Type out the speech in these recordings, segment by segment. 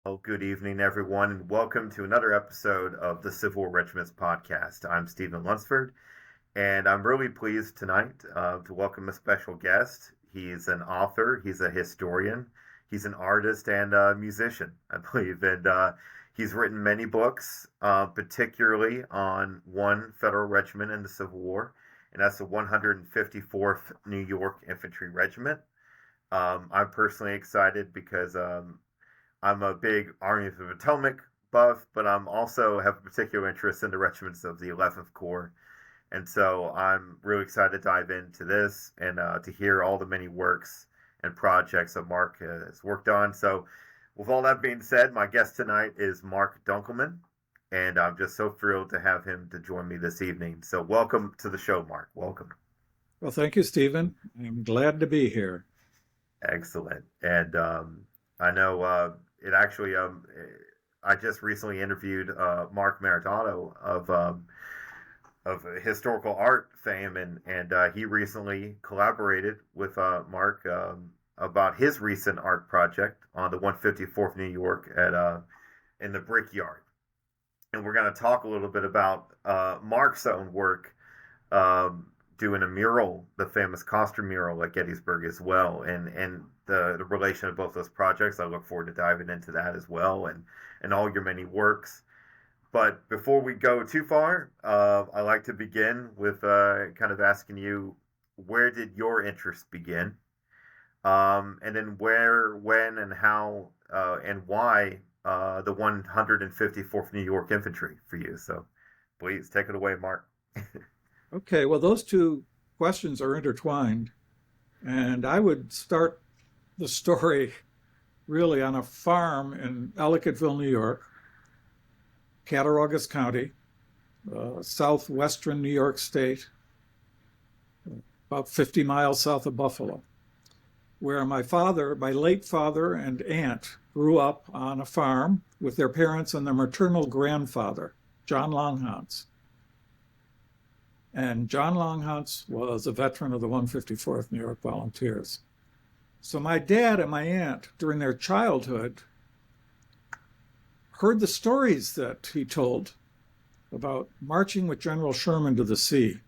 Well, good evening, everyone, and welcome to another episode of the Civil War Regiments podcast. I'm Stephen Lunsford, and I'm really pleased tonight to welcome a special guest. He's an author, he's a historian, he's an artist, and a musician, I believe. And he's written many books, particularly on one federal regiment in the Civil War, and that's the 154th New York Infantry Regiment. I'm personally excited because I'm a big Army of the Potomac buff, but I'm also have a particular interest in the regiments of the 11th Corps. And so I'm really excited to dive into this and to hear all the many works and projects that Mark has worked on. So, with all that being said, my guest tonight is Mark Dunkelman, and I'm just so thrilled to have him to join me this evening. So, welcome to the show, Mark. Welcome. Well, thank you, Stephen. I'm glad to be here. Excellent. And I know it actually, I just recently interviewed Mark Maritato of historical art fame, and he recently collaborated with Mark about his recent art project on the 154th New York at in the Brickyard. And we're going to talk a little bit about Mark's own work doing a mural, the famous Coster mural at Gettysburg as well, and the relation of both those projects. I look forward to diving into that as well, and all your many works. But before we go too far, I like to begin with kind of asking you, where did your interest begin? And then where, when, and how, and why the 154th New York Infantry for you. So please take it away, Mark. Okay, well, those two questions are intertwined. And I would start the story really on a farm in Ellicottville, New York, Cattaraugus County, southwestern New York State, about 50 miles south of Buffalo, where my late father and aunt grew up on a farm with their parents and their maternal grandfather, John Longhans. And John Longhans was a veteran of the 154th New York Volunteers. So my dad and my aunt, during their childhood, heard the stories that he told about marching with General Sherman to the sea.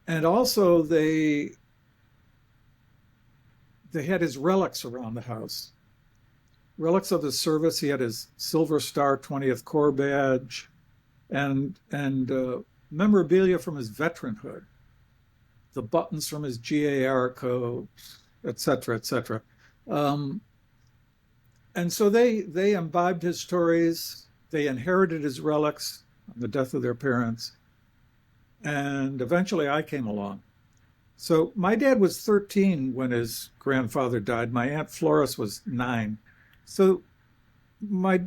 And also they had his relics around the house. Relics of his service. He had his Silver Star 20th Corps badge and memorabilia from his veteranhood, the buttons from his GAR code, et cetera, et cetera. And so they imbibed his stories, they inherited his relics on the death of their parents, and eventually I came along. So my dad was 13 when his grandfather died. My Aunt Florence was 9. So my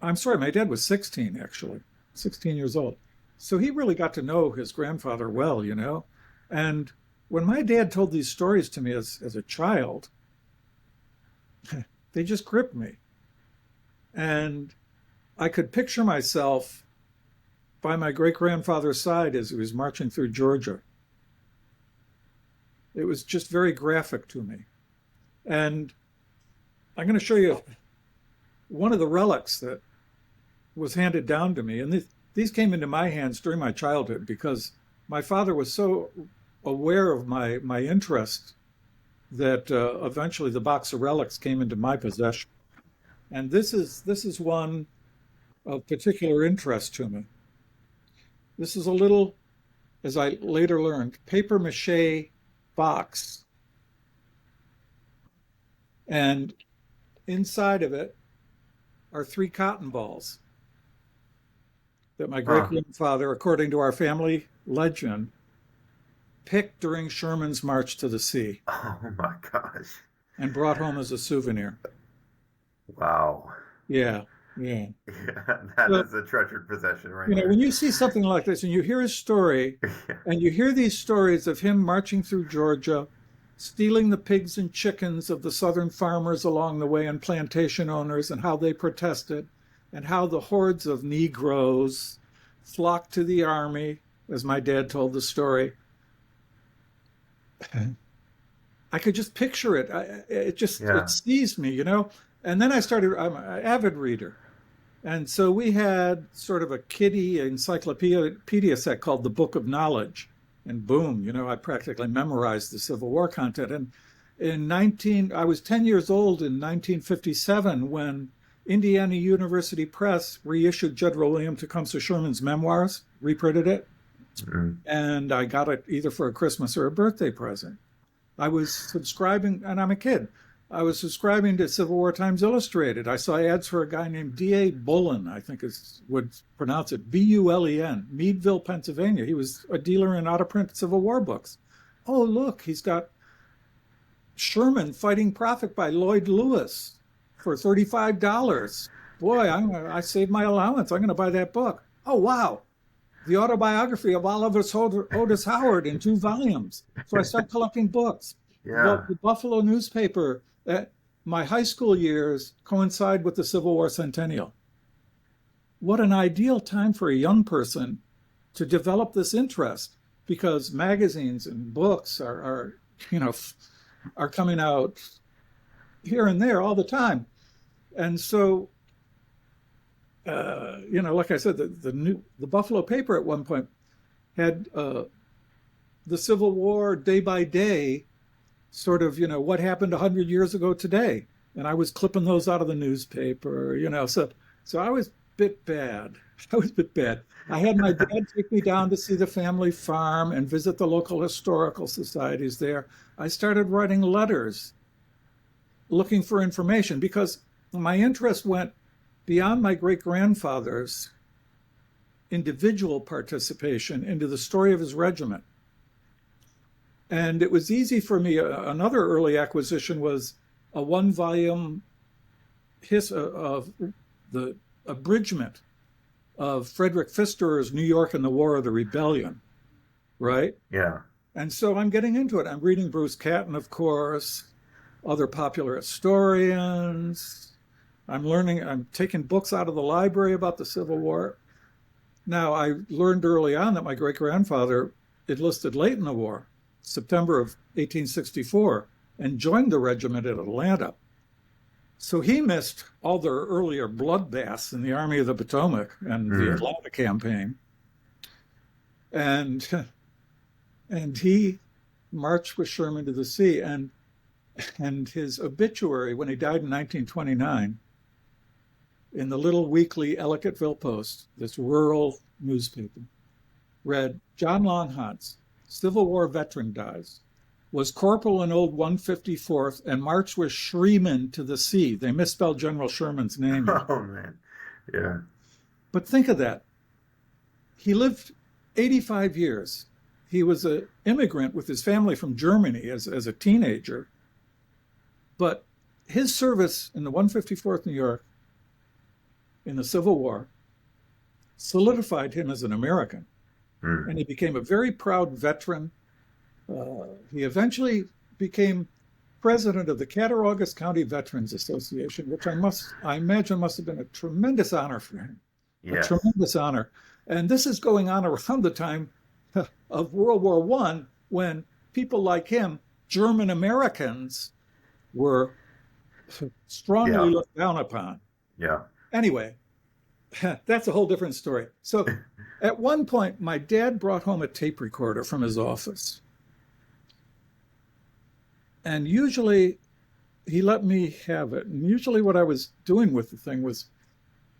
dad was 16, actually, 16 years old. So he really got to know his grandfather well, you know. And when my dad told these stories to me as a child, they just gripped me. And I could picture myself by my great-grandfather's side as he was marching through Georgia. It was just very graphic to me. And I'm going to show you one of the relics that was handed down to me. And these came into my hands during my childhood because my father was so aware of my interest that eventually the box of relics came into my possession. And this is one of particular interest to me. This is a little, as I later learned, paper mache box. And inside of it are 3 cotton balls that my great-grandfather, according to our family legend, picked during Sherman's march to the sea. Oh my gosh. And brought home as a souvenir. Wow. Yeah. Yeah, that is a treasured possession right there. When you see something like this and you hear his story, and you hear these stories of him marching through Georgia, stealing the pigs and chickens of the southern farmers along the way and plantation owners, and how they protested, and how the hordes of Negroes flocked to the army, as my dad told the story. I could just picture it. It Yeah. seized me, And then I'm an avid reader. And so we had sort of a kiddie encyclopedia set called the Book of Knowledge. And boom, I practically memorized the Civil War content. And I was 10 years old in 1957 when Indiana University Press reissued General William Tecumseh Sherman's Memoirs, reprinted it. Mm. And I got it either for a Christmas or a birthday present. I was subscribing, and I'm a kid. I was subscribing to Civil War Times Illustrated. I saw ads for a guy named D.A. Bullen, I think would pronounce it, Bulen, Meadville, Pennsylvania. He was a dealer in out-of-print Civil War books. Oh, look, he's got Sherman Fighting Prophet by Lloyd Lewis for $35. Boy, I saved my allowance. I'm going to buy that book. Oh, wow. The Autobiography of Otis Howard in 2 volumes. So I started collecting books. Yeah. Well, the Buffalo newspaper, my high school years coincide with the Civil War centennial. What an ideal time for a young person to develop this interest, because magazines and books are coming out here and there all the time. And so, like I said, the Buffalo paper at one point had the Civil War day by day, sort of, what happened 100 years ago today. And I was clipping those out of the newspaper, So I was a bit bad. I had my dad take me down to see the family farm and visit the local historical societies there. I started writing letters looking for information because my interest went beyond my great-grandfather's individual participation into the story of his regiment. And it was easy for me. Another early acquisition was a 1-volume of the abridgment of Frederick Phisterer's New York and the War of the Rebellion, right? Yeah. And so I'm getting into it. I'm reading Bruce Catton, of course, other popular historians. I'm taking books out of the library about the Civil War. Now, I learned early on that my great-grandfather enlisted late in the war, September of 1864, and joined the regiment at Atlanta. So he missed all their earlier bloodbaths in the Army of the Potomac and the Atlanta campaign. And he marched with Sherman to the sea. And his obituary, when he died in 1929, in the little weekly Ellicottville Post, this rural newspaper, read, John Longhantz, Civil War veteran, dies. Was corporal in old 154th and marched with Freeman to the sea. They misspelled General Sherman's name. Oh, man. Yeah. But think of that. He lived 85 years. He was an immigrant with his family from Germany as a teenager. But his service in the 154th New York in the Civil War solidified him as an American. And he became a very proud veteran. He eventually became president of the Cattaraugus County Veterans Association, which I imagine must have been a tremendous honor for him. Yes. A tremendous honor. And this is going on around the time of World War I, when people like him, German Americans, were strongly looked down upon. Yeah. Anyway, that's a whole different story. So at one point, my dad brought home a tape recorder from his office. And usually he let me have it. And usually what I was doing with the thing was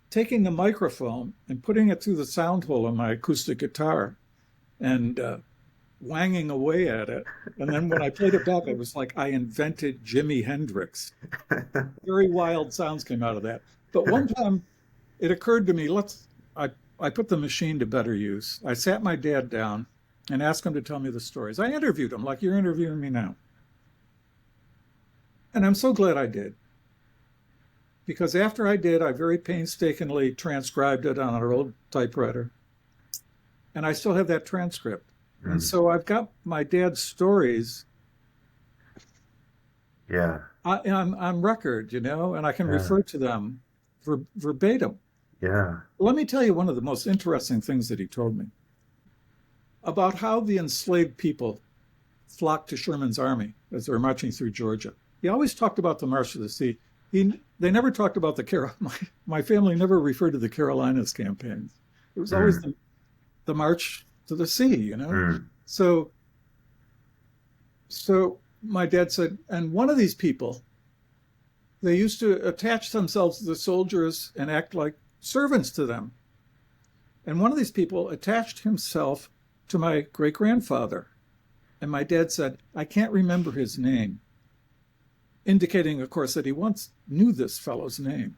taking the microphone and putting it through the sound hole on my acoustic guitar and wanging away at it. And then when I played it back, it was like I invented Jimi Hendrix. Very wild sounds came out of that. But one time it occurred to me, I put the machine to better use. I sat my dad down and asked him to tell me the stories. I interviewed him like you're interviewing me now. And I'm so glad I did. Because after I did, I very painstakingly transcribed it on an old typewriter. And I still have that transcript. And so I've got my dad's stories on record, and I can refer to them verbatim. Yeah. Let me tell you one of the most interesting things that he told me about how the enslaved people flocked to Sherman's army as they were marching through Georgia. He always talked about the March to the Sea. They never talked about my family never referred to the Carolinas campaigns. It was always the March to the Sea, you know? So my dad said, and one of these people, they used to attach themselves to the soldiers and act like servants to them. And one of these people attached himself to my great-grandfather. And my dad said, I can't remember his name, indicating, of course, that he once knew this fellow's name.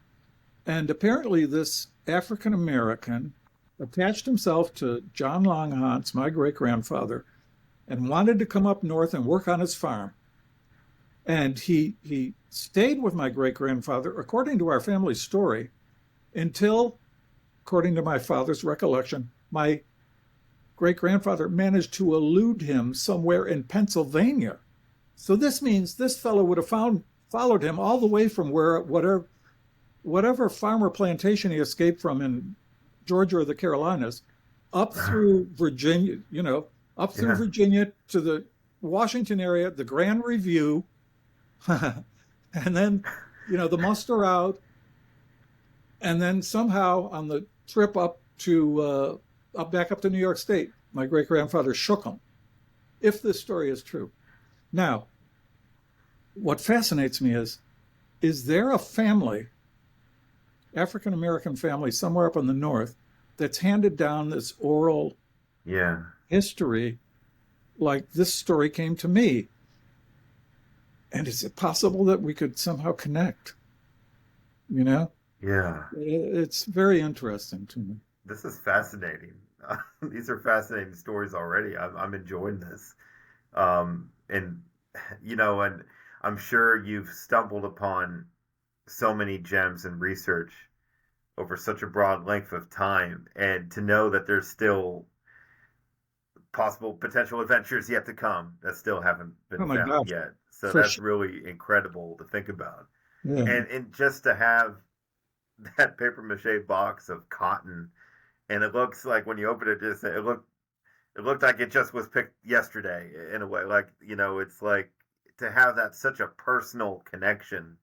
And apparently this African-American attached himself to John Longhance, my great-grandfather, and wanted to come up north and work on his farm. And he stayed with my great-grandfather, according to our family story, until, according to my father's recollection, my great-grandfather managed to elude him somewhere in Pennsylvania. So this means this fellow would have followed him all the way from whatever farmer plantation he escaped from in Georgia or the Carolinas, up through Virginia, Virginia to the Washington area, the Grand Review, and then, the muster out, and then somehow on the trip up to back up to New York State, my great-grandfather shook him, if this story is true. Now, what fascinates me is there a family, African-American family somewhere up in the north, that's handed down this oral history like this story came to me? And is it possible that we could somehow connect? Yeah. It's very interesting to me. This is fascinating. These are fascinating stories already. I'm enjoying this. And I'm sure you've stumbled upon so many gems in research over such a broad length of time, and to know that there's still potential adventures yet to come that still haven't been found yet. So that's really incredible to think about. Yeah. And just to have that paper mache box of cotton, and it looks like when you open it, it looked like it just was picked yesterday in a way. Like, it's like to have that such a personal connection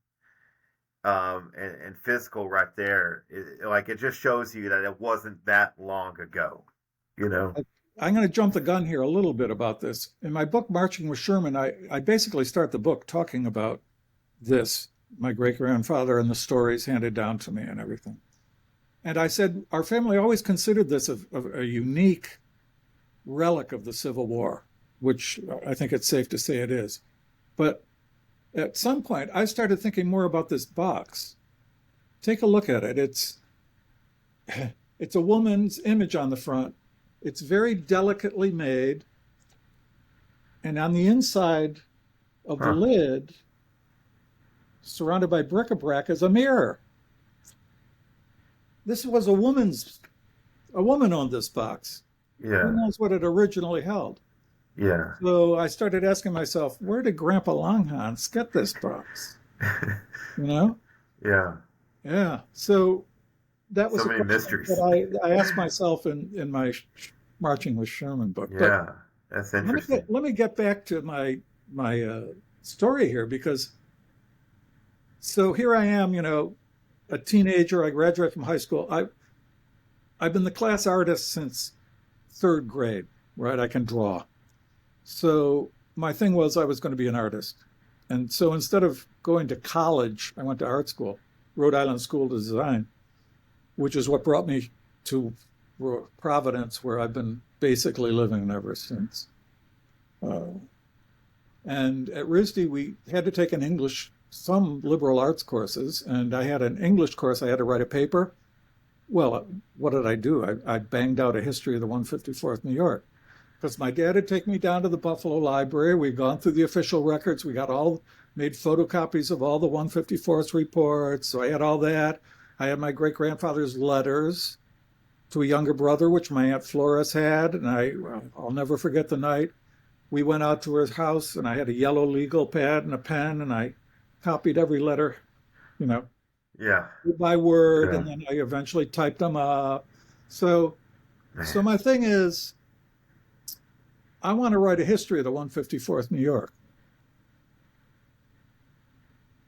and physical right there. It just shows you that it wasn't that long ago, I'm going to jump the gun here a little bit about this. In my book, Marching with Sherman, I basically start the book talking about this, my great-grandfather and the stories handed down to me and everything. And I said, our family always considered this a unique relic of the Civil War, which I think it's safe to say it is. But at some point, I started thinking more about this box. Take a look at it. It's a woman's image on the front. It's very delicately made. And on the inside of the lid, surrounded by bric-a-brac, is a mirror. This was a woman owned this box. Yeah. Who knows what it originally held? Yeah. So I started asking myself, where did Grandpa Longhance get this box? Yeah. Yeah. So that was so many mysteries that I asked myself in my Marching with Sherman book. Yeah, that's interesting. Let me get back to my story here, because so here I am, a teenager. I graduated from high school. I've been the class artist since third grade, right? I can draw. So my thing was I was going to be an artist. And so instead of going to college, I went to art school, Rhode Island School of Design, which is what brought me to Providence, where I've been basically living ever since. And at RISD, we had to take some liberal arts courses, and I had an English course. I had to write a paper. Well, what did I do? I banged out a history of the 154th New York, because my dad had taken me down to the Buffalo Library. We'd gone through the official records. We made photocopies of all the 154th reports. So I had all that. I had my great-grandfather's letters to a younger brother, which my Aunt Flores had. And I'll never forget the night we went out to her house, and I had a yellow legal pad and a pen, and I copied every letter, word by word, and then I eventually typed them up. So my thing is, I want to write a history of the 154th New York.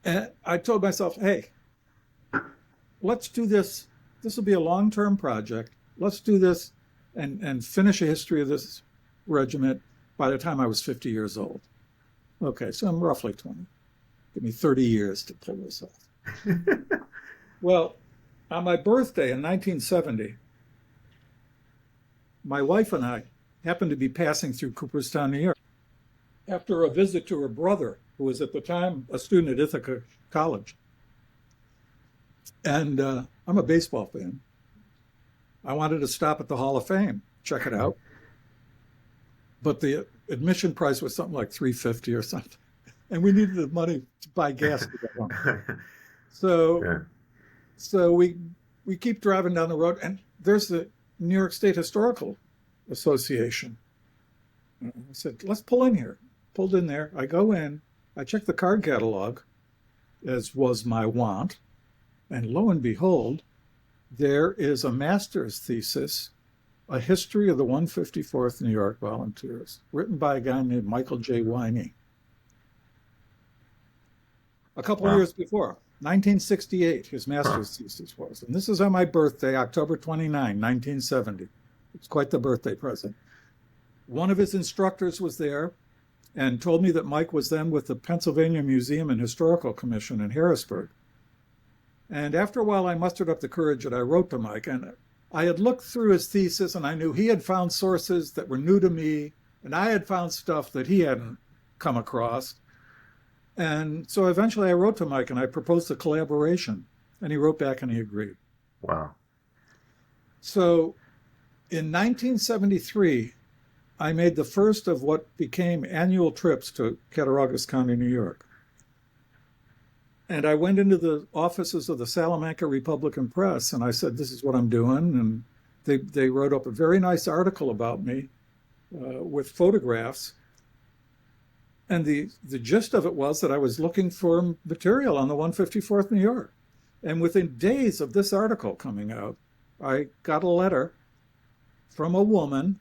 And I told myself, hey, let's do this. This will be a long-term project. Let's do this and finish a history of this regiment by the time I was 50 years old. Okay, so I'm roughly 20. Give me 30 years to pull this off. Well, on my birthday in 1970, my wife and I happened to be passing through Cooperstown, New York, after a visit to her brother, who was at the time a student at Ithaca College. And I'm a baseball fan. I wanted to stop at the Hall of Fame, check it out. But the admission price was something like $350 or something. And we needed the money to buy gas to get home. So we keep driving down the road, and there's the New York State Historical Association. I said, let's pull in here. Pulled in there. I go in. I check the card catalog, as was my wont. And lo and behold, there is a master's thesis, A History of the 154th New York Volunteers, written by a guy named Michael J. Winey. A couple of years before, 1968, his master's thesis was. And this is on my birthday, October 29, 1970. It's quite the birthday present. One of his instructors was there and told me that Mike was then with the Pennsylvania Museum and Historical Commission in Harrisburg. And after a while, I mustered up the courage and I wrote to Mike. And I had looked through his thesis and I knew he had found sources that were new to me. And I had found stuff that he hadn't come across. And so eventually I wrote to Mike and I proposed a collaboration. And he wrote back and he agreed. Wow. So in 1973, I made the first of what became annual trips to Cattaraugus County, New York. And I went into the offices of the Salamanca Republican Press and I said, this is what I'm doing. And they wrote up a very nice article about me with photographs. And the gist of it was that I was looking for material on the 154th New York. And within days of this article coming out, I got a letter from a woman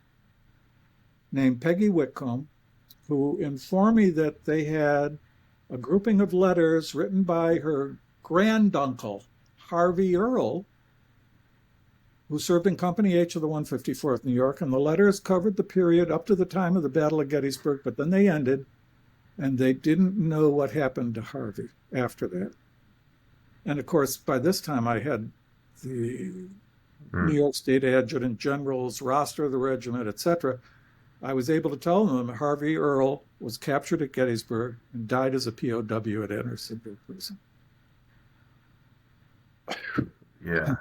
named Peggy Whitcomb, who informed me that they had a grouping of letters written by her granduncle, Harvey Earl, who served in Company H of the 154th New York. And the letters covered the period up to the time of the Battle of Gettysburg, but then they ended, and they didn't know what happened to Harvey after that. And of course, by this time, I had the New York State Adjutant General's roster of the regiment, etc. I was able to tell them that Harvey Earl was captured at Gettysburg and died as a POW at Andersonville Prison. Yeah.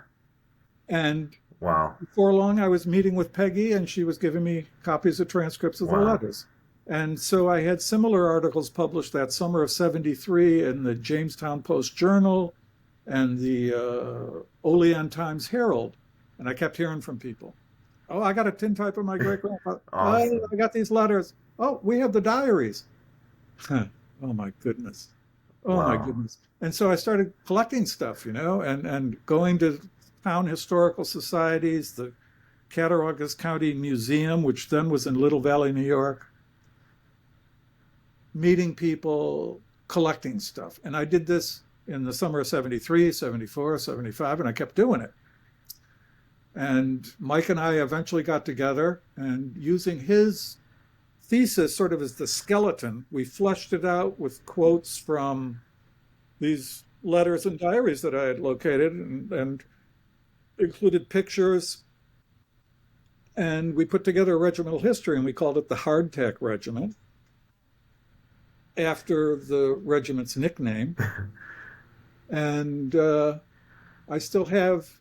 And wow. Before long, I was meeting with Peggy, and she was giving me copies of transcripts of the letters. And so I had similar articles published that summer of '73 in the Jamestown Post-Journal and the Olean Times Herald. And I kept hearing from people. Oh, I got a tintype of my great-grandfather. Awesome. Oh, I got these letters. Oh, we have the diaries. Oh, my goodness. Oh, wow. my goodness. And so I started collecting stuff, and going to town historical societies, the Cattaraugus County Museum, which then was in Little Valley, New York, meeting people, collecting stuff. And I did this in the summer of '73, '74, '75, and I kept doing it. And Mike and I eventually got together, and using his thesis sort of as the skeleton, we fleshed it out with quotes from these letters and diaries that I had located, and included pictures. And we put together a regimental history, and we called it the Hardtack Regiment, after the regiment's nickname. And I still have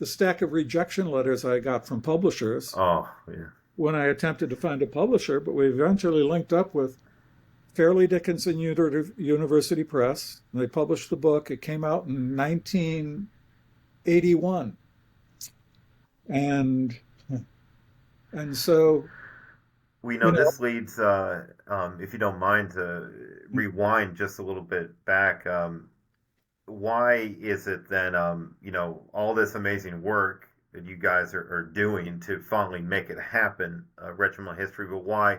the stack of rejection letters I got from publishers when I attempted to find a publisher, but we eventually linked up with Fairleigh Dickinson University Press, and they published the book. It came out in 1981. And so... We know this leads, if you don't mind, to rewind just a little bit back. Why is it then, all this amazing work you guys are doing to finally make it happen, regimental history, but why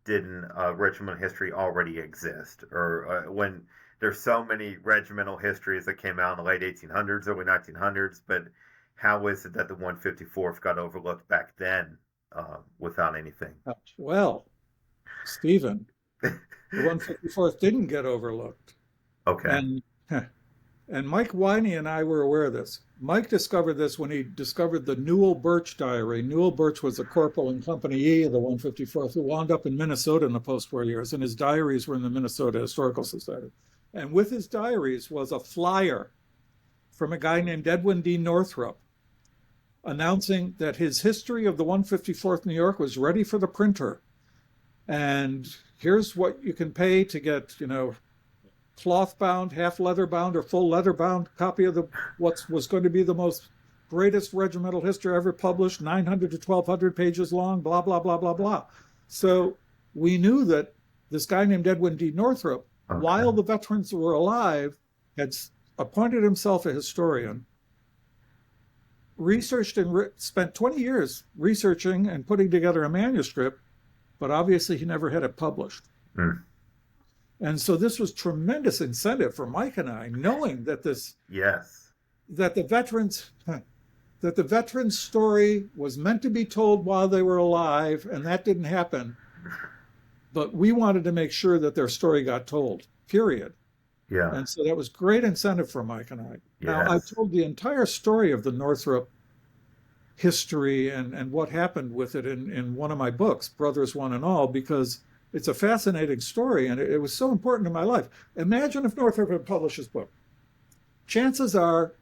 didn't regimental history already exist? Or when there's so many regimental histories that came out in the late 1800s, early 1900s, but how is it that the 154th got overlooked back then without anything? Well, Stephen, the 154th didn't get overlooked. Okay. And Mike Winey and I were aware of this. Mike discovered this when he discovered the Newell Birch diary. Newell Birch was a corporal in Company E of the 154th who wound up in Minnesota in the post-war years, and his diaries were in the Minnesota Historical Society. And with his diaries was a flyer from a guy named Edwin D. Northrup announcing that his history of the 154th New York was ready for the printer. And here's what you can pay to get, cloth bound, half leather bound, or full leather bound copy of what was going to be the most greatest regimental history ever published, 900 to 1200 pages long, blah, blah, blah, blah, blah. So we knew that this guy named Edwin D. Northrup, while the veterans were alive, had appointed himself a historian, researched and spent 20 years researching and putting together a manuscript, but obviously he never had it published. Mm. And so this was tremendous incentive for Mike and I, knowing that that the veterans story was meant to be told while they were alive, and that didn't happen. But we wanted to make sure that their story got told, period. Yeah. And so that was great incentive for Mike and I. Yes. Now, I told the entire story of the Northrop history and what happened with it in one of my books, Brothers One and All, because it's a fascinating story, and it was so important in my life. Imagine if Northrop had published his book. Chances are,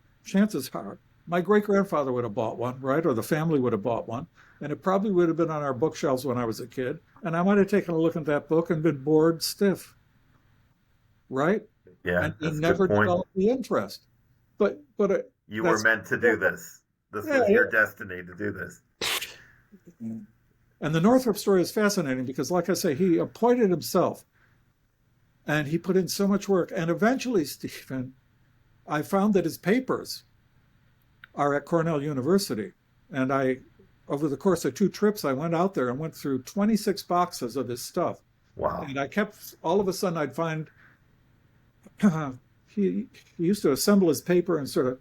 my great-grandfather would have bought one, right? Or the family would have bought one, and it probably would have been on our bookshelves when I was a kid, and I might have taken a look at that book and been bored stiff, right? Yeah, and that's never a good point. developed the interest. But you were meant to do this. This was your destiny to do this. And the Northrop story is fascinating because, like I say, he appointed himself and he put in so much work. And eventually, Stephen, I found that his papers are at Cornell University. And over the course of 2 trips, I went out there and went through 26 boxes of his stuff. Wow. And all of a sudden, I'd find he used to assemble his paper and sort of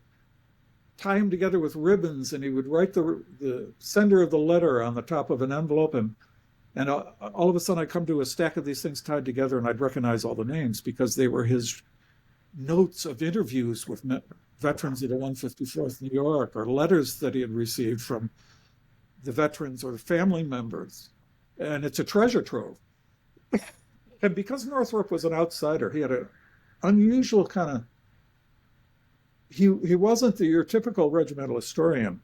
tie him together with ribbons, and he would write the sender of the letter on the top of an envelope, and all of a sudden I'd come to a stack of these things tied together, and I'd recognize all the names because they were his notes of interviews with veterans of the 154th New York, or letters that he had received from the veterans or family members. And it's a treasure trove. And because Northrop was an outsider, he had an unusual kind of, he wasn't your typical regimental historian.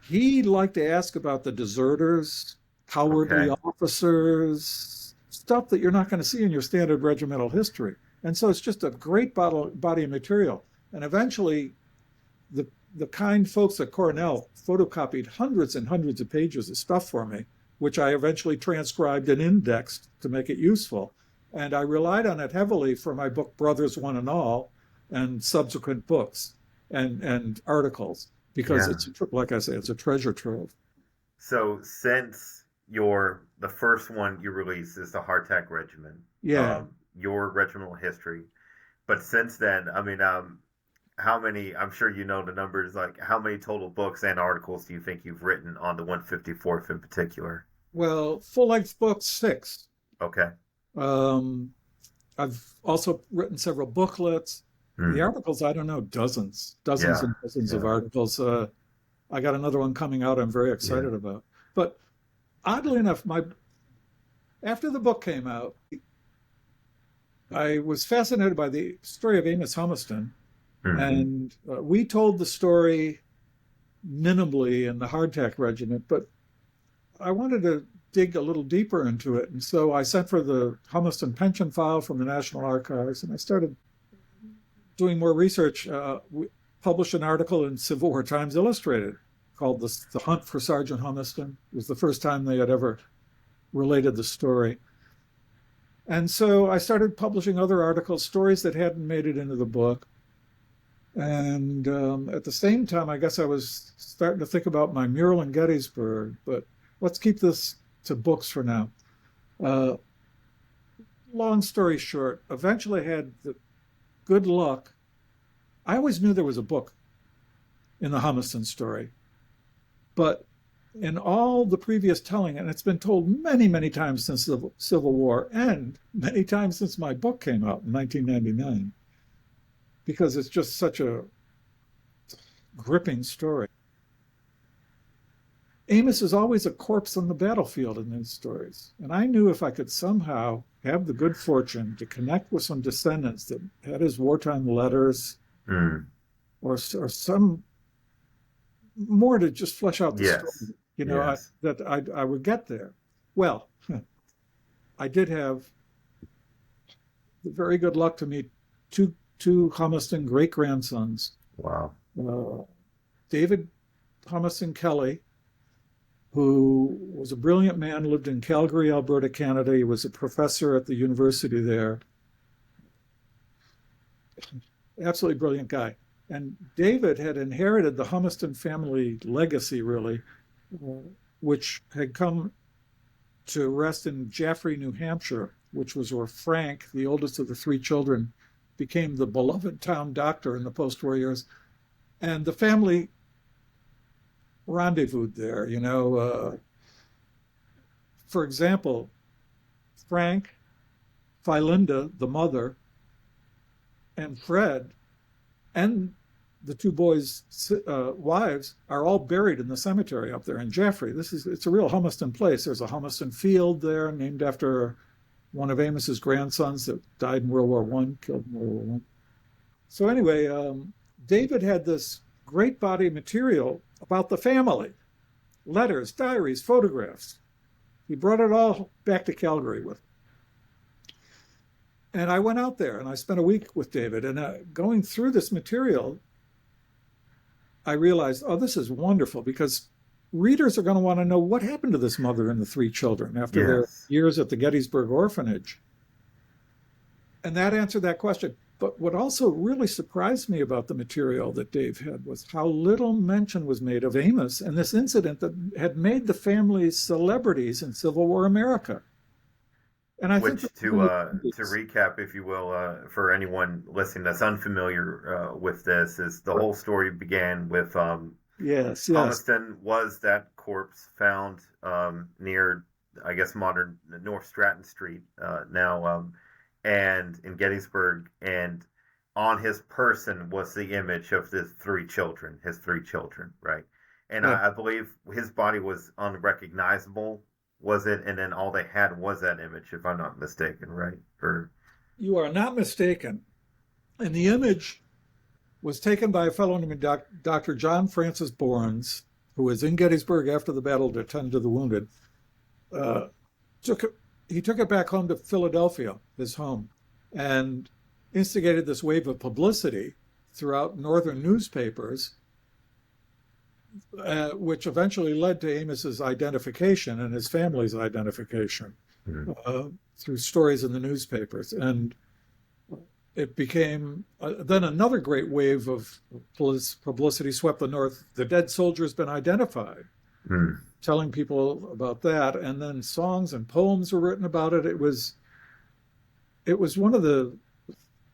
He liked to ask about the deserters, cowardly officers, stuff that you're not going to see in your standard regimental history. And so it's just a great body of material. And eventually, the kind folks at Cornell photocopied hundreds and hundreds of pages of stuff for me, which I eventually transcribed and indexed to make it useful. And I relied on it heavily for my book, Brothers One and All, and subsequent books and articles, because it's, like I say, it's a treasure trove. So since the first one you released is the Hardtack Regiment, your regimental history, but since then, I mean, how many, I'm sure you know the numbers, like how many total books and articles do you think you've written on the 154th in particular? Well, full-length books, 6. Okay. I've also written several booklets. The articles, I don't know, dozens and dozens of articles. I got another one coming out I'm very excited about. But oddly enough, after the book came out, I was fascinated by the story of Amos Humiston. And we told the story minimally in the Hardtack Regiment, but I wanted to dig a little deeper into it. And so I sent for the Humiston pension file from the National Archives, and I started doing more research. We published an article in Civil War Times Illustrated called The Hunt for Sergeant Humiston. It was the first time they had ever related the story. And so I started publishing other articles, stories that hadn't made it into the book. And at the same time, I guess I was starting to think about my mural in Gettysburg, but let's keep this to books for now. Uh, Long story short, eventually I had the good luck. I always knew there was a book in the Humiston story, but in all the previous telling, and it's been told many, many times since the Civil War and many times since my book came out in 1999, because it's just such a gripping story. Amos is always a corpse on the battlefield in these stories. And I knew if I could somehow have the good fortune to connect with some descendants that had his wartime letters or some more to just flesh out the story, that I would get there. Well, I did have the very good luck to meet two Humiston great-grandsons. Wow. David Humiston Kelly, who was a brilliant man, lived in Calgary, Alberta, Canada. He was a professor at the university there. Absolutely brilliant guy. And David had inherited the Humiston family legacy, really, which had come to rest in Jaffrey, New Hampshire, which was where Frank, the oldest of the three children, became the beloved town doctor in the post-war years. And the family rendezvoused there, for example, Frank, Philinda, the mother, and Fred, and the two boys' wives are all buried in the cemetery up there in Jaffrey. It's a real Humiston place. There's a Humiston field there named after one of Amos's grandsons that died in World War I, killed in World War I. So anyway, David had this great body of material about the family, letters, diaries, photographs. He brought it all back to Calgary with him. And I went out there and I spent a week with David, and going through this material, I realized, this is wonderful, because readers are going to want to know what happened to this mother and the three children after their years at the Gettysburg orphanage. And that answered that question. But what also really surprised me about the material that Dave had was how little mention was made of Amos and this incident that had made the family celebrities in Civil War America. And I think to recap, if you will, for anyone listening that's unfamiliar with this, is the whole story began with Humiston was that corpse found near, I guess, modern North Stratton Street now. And in Gettysburg, and on his person was the image of his three children, right? And I believe his body was unrecognizable, was it? And then all they had was that image, if I'm not mistaken, right? You are not mistaken. And the image was taken by a fellow named Dr. John Francis Bournes, who was in Gettysburg after the battle to attend to the wounded. He took it back home to Philadelphia, his home, and instigated this wave of publicity throughout northern newspapers, which eventually led to Amos's identification and his family's identification through stories in the newspapers. And it became then another great wave of publicity swept the North. The dead soldier has been identified. Telling people about that, and then songs and poems were written about it. It was one of the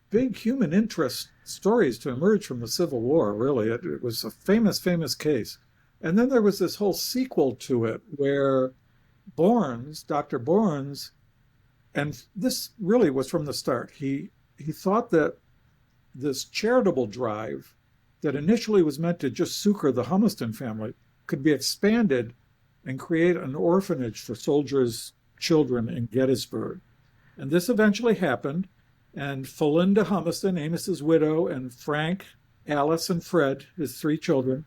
big human interest stories to emerge from the Civil War, really. It was a famous case. And then there was this whole sequel to it where Dr. Bournes, and this really was from the start, he thought that this charitable drive that initially was meant to just succor the Humiston family could be expanded and create an orphanage for soldiers' children in Gettysburg. And this eventually happened, and Philinda Humiston, Amos's widow, and Frank, Alice, and Fred, his three children,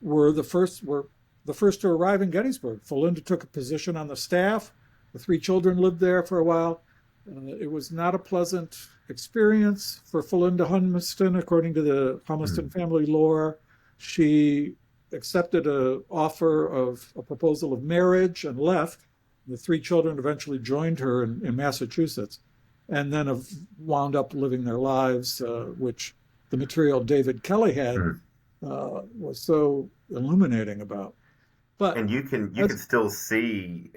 were the first to arrive in Gettysburg. Philinda took a position on the staff. The three children lived there for a while. It was not a pleasant experience for Philinda Humiston, according to the Humiston family lore. She accepted a proposal of marriage and left. The three children eventually joined her in Massachusetts, and then have wound up living their lives, which the material David Kelly had Mm. was so illuminating about. But And you can still see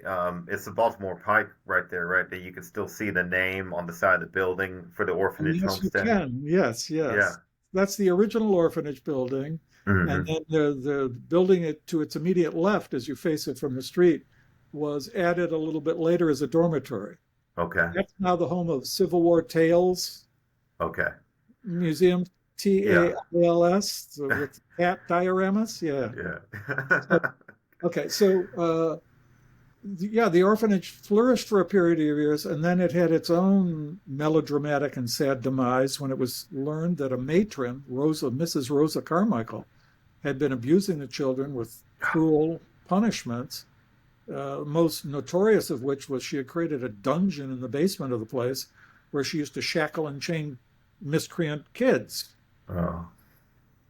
it's the Baltimore Pike right there, right? That you can still see the name on the side of the building for the orphanage yes, you homestead. can. Yes, Yeah. yes. That's the original orphanage building. And Hmm. then the building it to its immediate left as you face it from the street was added a little bit later as a dormitory. Okay. That's now the home of Civil War Tales Okay. Museum, Yeah. TALS, so with cat dioramas. Yeah. So, Yeah. okay, so yeah, the orphanage flourished for a period of years, and then it had its own melodramatic and sad demise when it was learned that a matron, Mrs. Rosa Carmichael, had been abusing the children with cruel punishments. Most notorious of which was she had created a dungeon in the basement of the place where she used to shackle and chain miscreant kids. Oh.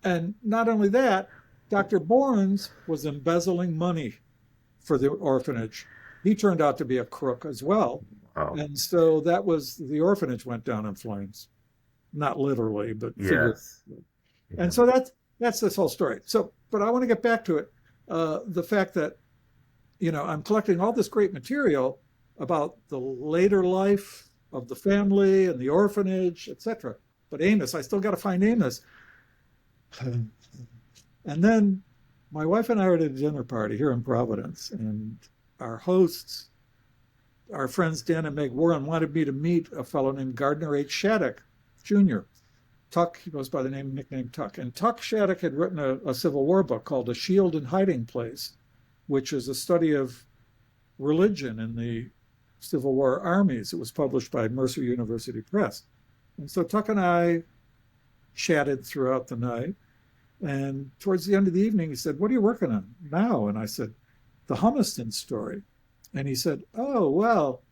And not only that, Dr. Bournes was embezzling money for the orphanage. He turned out to be a crook as well. Oh. And so the orphanage went down in flames. Not literally, but figuratively. Yes. Yeah. And so that's this whole story. So, but I want to get back to it. The fact that, I'm collecting all this great material about the later life of the family and the orphanage, etc. But Amos, I still got to find Amos. And then my wife and I were at a dinner party here in Providence, and our hosts, our friends Dan and Meg Warren, wanted me to meet a fellow named Gardner H. Shattuck, Jr. Tuck, he goes by the nickname Tuck. And Tuck Shattuck had written a Civil War book called A Shield and Hiding Place, which is a study of religion in the Civil War armies. It was published by Mercer University Press. And so Tuck and I chatted throughout the night. And towards the end of the evening, he said, "What are you working on now?" And I said, "The Humiston story." And he said, "Oh, well,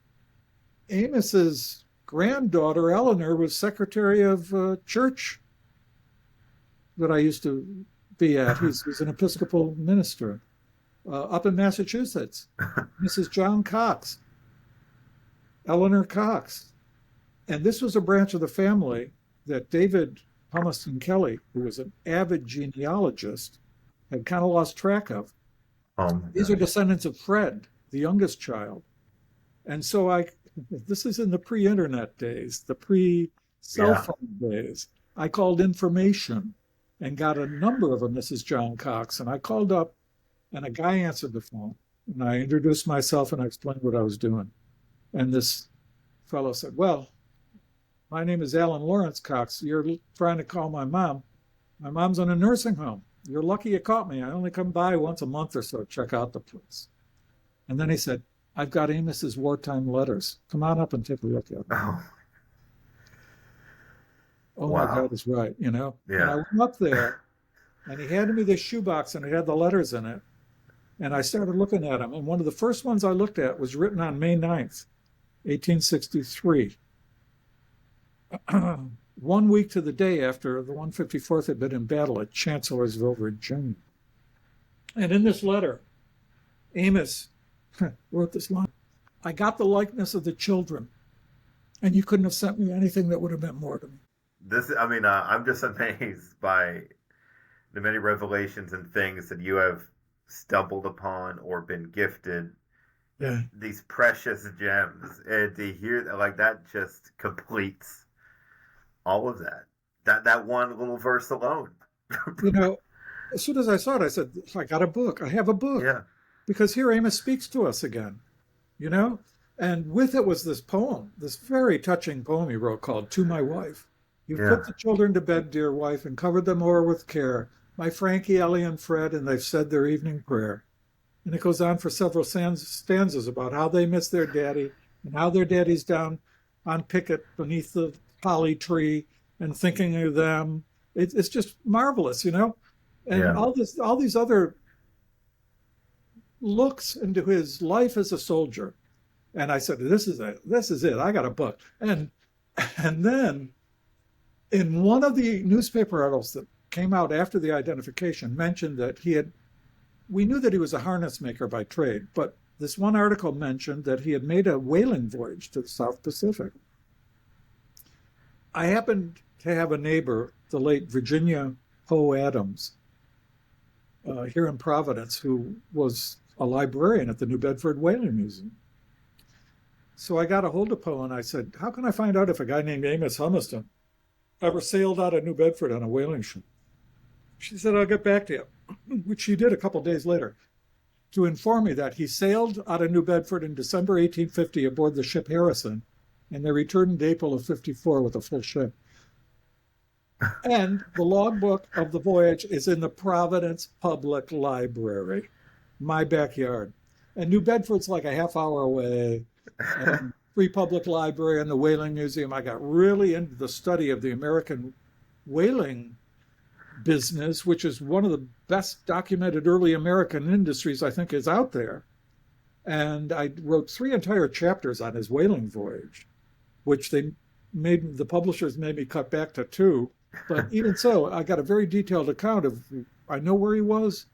Amos's granddaughter, Eleanor, was secretary of a church that I used to be at. He's an Episcopal minister up in Massachusetts. Mrs. John Cox, Eleanor Cox. And this was a branch of the family that David Humiston Kelly, who was an avid genealogist, had kind of lost track of. These are descendants of Fred, the youngest child. And so this is in the pre-internet days, the pre-cell phone days. I called information and got a number of a Mrs. John Cox. And I called up and a guy answered the phone. And I introduced myself and I explained what I was doing. And this fellow said, "Well, my name is Alan Lawrence Cox. You're trying to call my mom. My mom's in a nursing home. You're lucky you caught me. I only come by once a month or so to check out the place." And then he said, "I've got Amos's wartime letters. Come on up and take a look at them." Oh. Oh Wow. my God, is right, Yeah. And I went up there and he handed me this shoebox and it had the letters in it. And I started looking at them. And one of the first ones I looked at was written on May 9th, 1863. 1 week to the day after the 154th had been in battle at Chancellorsville, Virginia. And in this letter, Amos wrote this line: "I got the likeness of the children, and you couldn't have sent me anything that would have meant more to me." I'm just amazed by the many revelations and things that you have stumbled upon or been gifted. Yeah. These precious gems, and to hear that, like, that just completes all of that. That one little verse alone. As soon as I saw it, I said, "I got a book. I have a book." Yeah. Because here Amos speaks to us again, And with it was this poem, this very touching poem he wrote called "To My Wife." "You've Yeah. put the children to bed, dear wife, and covered them o'er with care. My Frankie, Ellie, and Fred, and they've said their evening prayer." And it goes on for several stanzas about how they miss their daddy and how their daddy's down on picket beneath the holly tree and thinking of them. It's just marvelous, And Yeah. all these other looks into his life as a soldier. And I said, this is it. I got a book. And then in one of the newspaper articles that came out after the identification mentioned that we knew that he was a harness maker by trade, but this one article mentioned that he had made a whaling voyage to the South Pacific. I happened to have a neighbor, the late Virginia Poe Adams, here in Providence, who was a librarian at the New Bedford Whaling Museum. So I got a hold of Poe and I said, how can I find out if a guy named Amos Humiston ever sailed out of New Bedford on a whaling ship? She said, I'll get back to you, which she did a couple days later, to inform me that he sailed out of New Bedford in December 1850 aboard the ship Harrison, and they returned in April of 54 with a full ship. And the logbook of the voyage is in the Providence Public Library, my backyard. And New Bedford's like a half hour away. And Free Public Library and the Whaling Museum. I got really into the study of the American whaling business, which is one of the best documented early American industries I think is out there. And I wrote 3 entire chapters on his whaling voyage, which the publishers made me cut back to 2. But even so, I got a very detailed account of, I know where he was,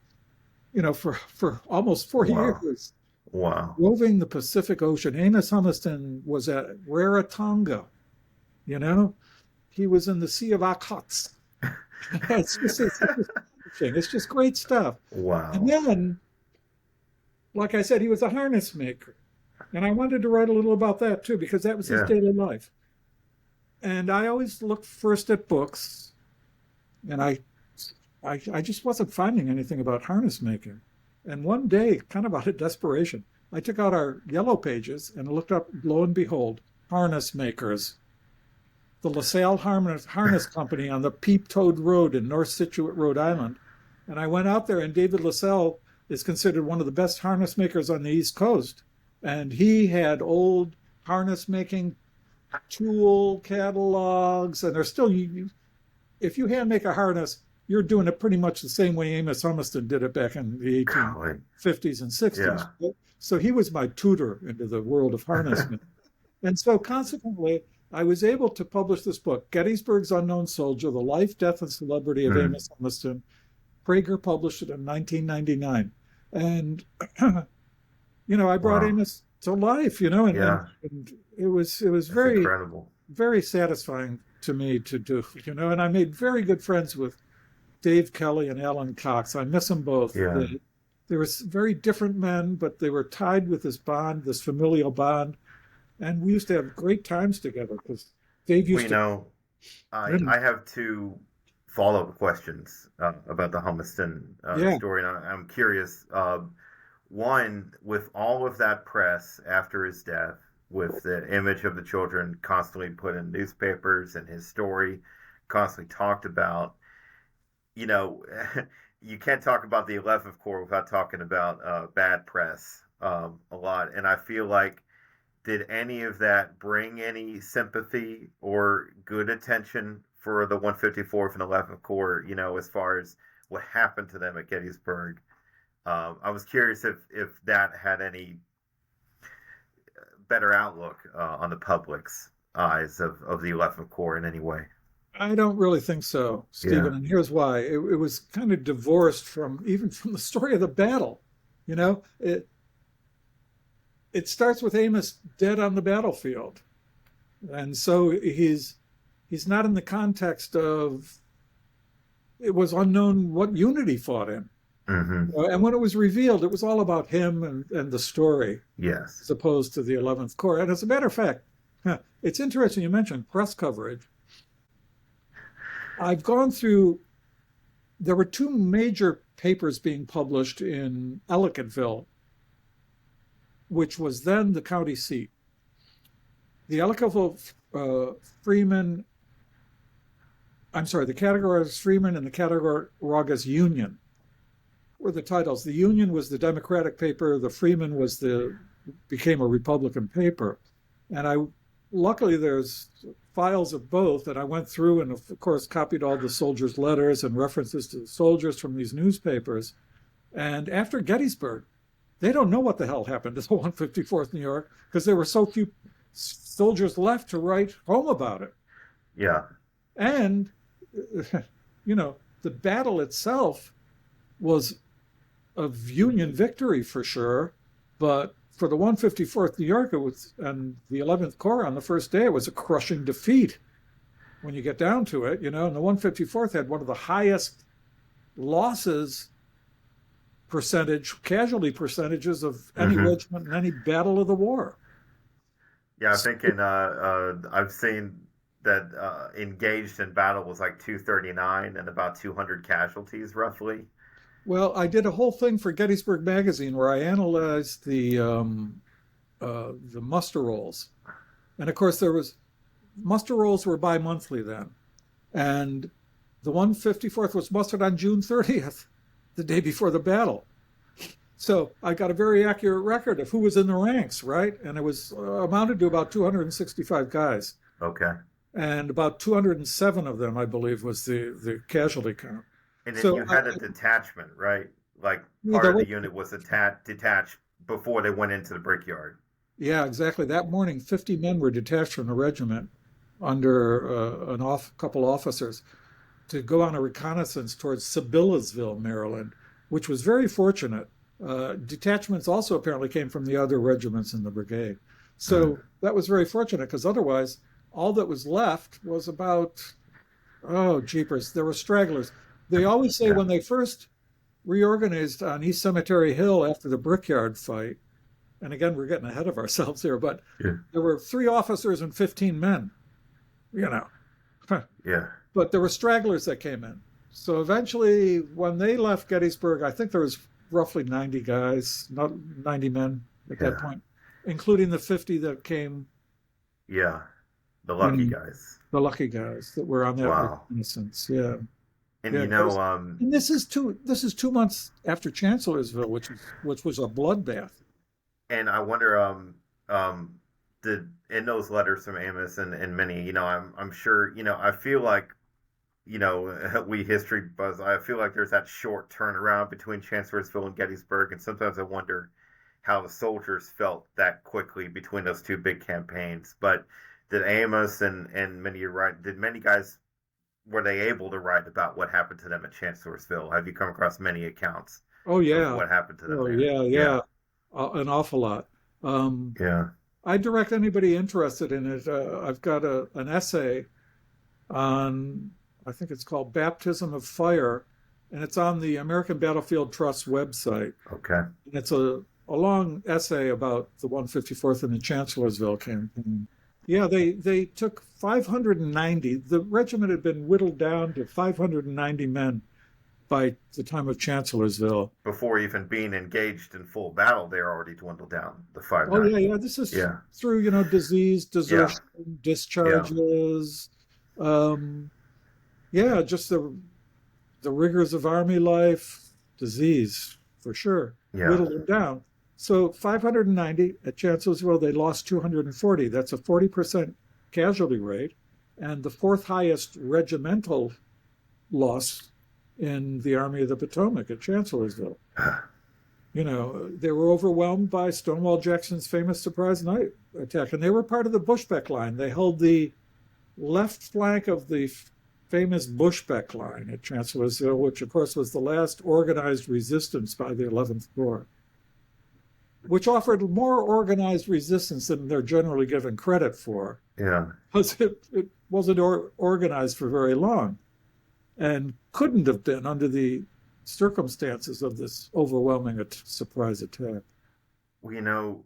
for almost 4 years. Wow. Roving the Pacific Ocean. Amos Humiston was at Rarotonga, He was in the Sea of Okhotsk. It's just great stuff. Wow. And then, like I said, he was a harness maker. And I wanted to write a little about that too, because that was his daily life. And I always looked first at books, and I just wasn't finding anything about harness making. And one day, kind of out of desperation, I took out our yellow pages and looked up, lo and behold, harness makers. The LaSalle Harness Company on the Peep Toad Road in North Scituate, Rhode Island. And I went out there, and David LaSalle is considered one of the best harness makers on the East Coast. And he had old harness making tool catalogs, and they're still, if you hand make a harness, you're doing it pretty much the same way Amos Humiston did it back in the 1850s and 60s. Yeah. So he was my tutor into the world of harnessment. And so consequently, I was able to publish this book, Gettysburg's Unknown Soldier, The Life, Death, and Celebrity of Amos Humiston. Prager published it in 1999. And, I brought Amos to life, and it was very incredible, very satisfying to me to do, and I made very good friends with Dave Kelly and Alan Cox. I miss them both. Yeah. They were very different men, but they were tied with this bond, this familial bond. And we used to have great times together because Dave used to... I have 2 follow-up questions about the Humiston story. And I'm curious, one, with all of that press after his death, with the image of the children constantly put in newspapers and his story constantly talked about, you can't talk about the 11th Corps without talking about bad press a lot. And I feel like, did any of that bring any sympathy or good attention for the 154th and 11th Corps, as far as what happened to them at Gettysburg? I was curious if that had any better outlook on the public's eyes of the 11th Corps in any way. I don't really think so, Stephen, and here's why. It was kind of divorced from the story of the battle. It starts with Amos dead on the battlefield. And so he's not in the context of, it was unknown what unit he fought in. Mm-hmm. And when it was revealed, it was all about him and the story. Yes. As opposed to the 11th Corps. And as a matter of fact, it's interesting you mentioned press coverage. I've gone through, there were 2 major papers being published in Ellicottville, which was then the county seat. The Ellicottville Freeman, the Cattaraugus Freeman and the Cattaraugus Union were the titles. The Union was the Democratic paper, the Freeman became a Republican paper. And luckily there's files of both, and I went through and of course copied all the soldiers' letters and references to the soldiers from these newspapers. And after Gettysburg, they don't know what the hell happened to the 154th New York because there were so few soldiers left to write home about it. Yeah. And, the battle itself was a Union victory for sure, but for the 154th New York and the 11th Corps on the first day, it was a crushing defeat. when you get down to it, and the 154th had one of the highest losses casualty percentages of any Hmm. regiment in any battle of the war. Yeah, I think I've seen that engaged in battle was like 239 and about 200 casualties roughly. Well, I did a whole thing for Gettysburg Magazine where I analyzed the muster rolls, and of course there was muster rolls were bi-monthly then, and the 154th was mustered on June 30th, the day before the battle. So I got a very accurate record of who was in the ranks, right? And it was amounted to about 265 guys, Okay. and about 207 of them, I believe, was the casualty count. And then So you had a detachment, right? Like yeah, part of the unit was detached before they went into the brickyard. yeah, exactly. That morning, 50 men were detached from the regiment under couple officers to go on a reconnaissance towards Sibyllsville, Maryland, which was very fortunate. Detachments also apparently came from the other regiments in the brigade. Mm. So that was very fortunate because otherwise, all that was left was about, oh, jeepers, there were stragglers. They always say Yeah. when they first reorganized on East Cemetery Hill after the Brickyard fight, and again, we're getting ahead of ourselves here, but Yeah. there were 3 officers and 15 men, you know. Yeah. But there were stragglers that came in. So eventually, when they left Gettysburg, I think there was roughly 90 guys, not 90 men at that Yeah. point, including the 50 that came Yeah. The lucky in, guys. the lucky guys that were on that Wow. reconnaissance. Yeah, And yeah. And this is 2 months after Chancellorsville, which was a bloodbath. and I wonder, did in those letters from Amos and many, I'm sure, I feel like, we history buzz. I feel like there's that short turnaround between Chancellorsville and Gettysburg, and sometimes I wonder how the soldiers felt that quickly between those two big campaigns. But did Amos and many write? Did many guys were they able to write about what happened to them at Chancellorsville? Have you come across many accounts Oh of yeah, what happened to them oh there? yeah, Yeah, yeah, an awful lot. Um, yeah. I direct anybody interested in it. I've got an essay on, I think it's called Baptism of Fire, and it's on the American Battlefield Trust website. Okay. And it's a long essay about the 154th and the Chancellorsville campaign. Yeah, they took 590. The regiment had been whittled down to 590 men by the time of Chancellorsville. Before even being engaged in full battle, they're already dwindled down the Oh yeah, 590. yeah. This is Yeah, through disease, yeah, desertion, yeah, discharges. Um, yeah, just the rigors of army life, disease for sure, yeah. whittled them down. So 590 at Chancellorsville, they lost 240. That's a 40% casualty rate, and the 4th highest regimental loss in the Army of the Potomac at Chancellorsville. They were overwhelmed by Stonewall Jackson's famous surprise night attack, and they were part of the Bushbeck line. They held the left flank of the famous Bushbeck line at Chancellorsville, which of course was the last organized resistance by the 11th Corps, which offered more organized resistance than they're generally given credit for, Yeah. because it wasn't organized for very long and couldn't have been under the circumstances of this overwhelming surprise attack. Well,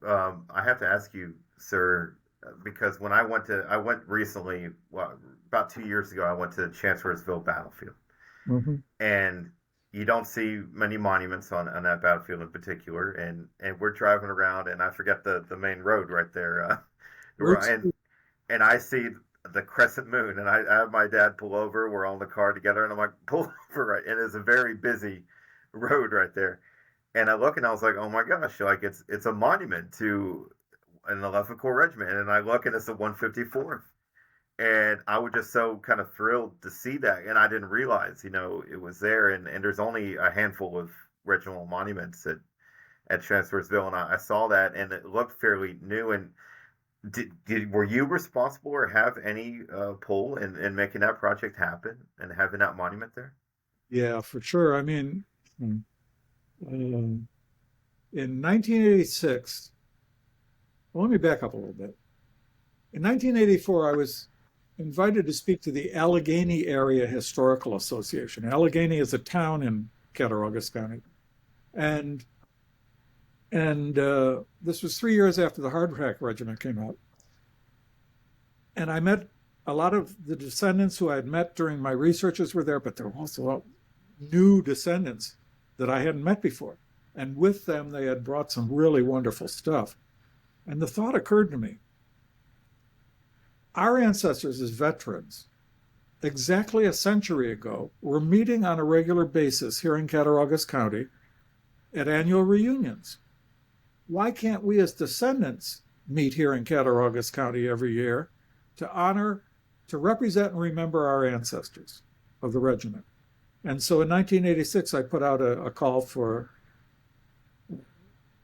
I have to ask you, sir, because when I went recently, well, about 2 years ago, I went to the Chancellorsville battlefield, Mm-hmm. and you don't see many monuments on that battlefield in particular, and we're driving around, and I forget the main road right there, and I see the crescent moon, and I have my dad pull over. We're all in the car together, and I'm like, pull over, right? And it's a very busy road right there. And I look, and I was like, oh my gosh, like it's a monument to an 11th Corps regiment. And I look, and it's the 154th. And I was just so kind of thrilled to see that, and I didn't realize, it was there. And there's only a handful of regimental monuments at Chancellorsville, and I saw that, and it looked fairly new. And were you responsible or have any pull in making that project happen and having that monument there? Yeah, for sure. I mean, in 1986, well, let me back up a little bit. In 1984, I was invited to speak to the Allegheny Area Historical Association. Allegheny is a town in Cattaraugus County. And this was 3 years after the Hardhack Regiment came out. And I met a lot of the descendants who I had met during my researches were there, but there were also new descendants that I hadn't met before. And with them, they had brought some really wonderful stuff. And the thought occurred to me, our ancestors as veterans, exactly a century ago, were meeting on a regular basis here in Cattaraugus County at annual reunions. Why can't we as descendants meet here in Cattaraugus County every year to honor, to represent and remember our ancestors of the regiment? And so in 1986, I put out a call for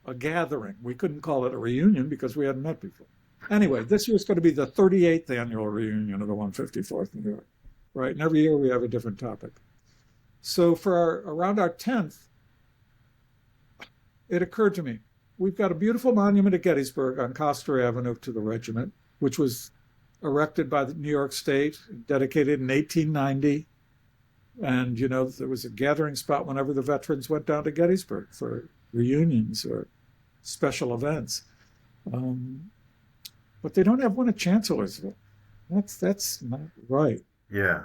a gathering. We couldn't call it a reunion because we hadn't met before. Anyway, this year's going to be the 38th annual reunion of the 154th New York, right? And every year we have a different topic. So for around our 10th, it occurred to me, we've got a beautiful monument at Gettysburg on Coster Avenue to the regiment, which was erected by the New York State, dedicated in 1890. And, you know, there was a gathering spot whenever the veterans went down to Gettysburg for reunions or special events. But they don't have one at Chancellorsville. That's not right. Yeah.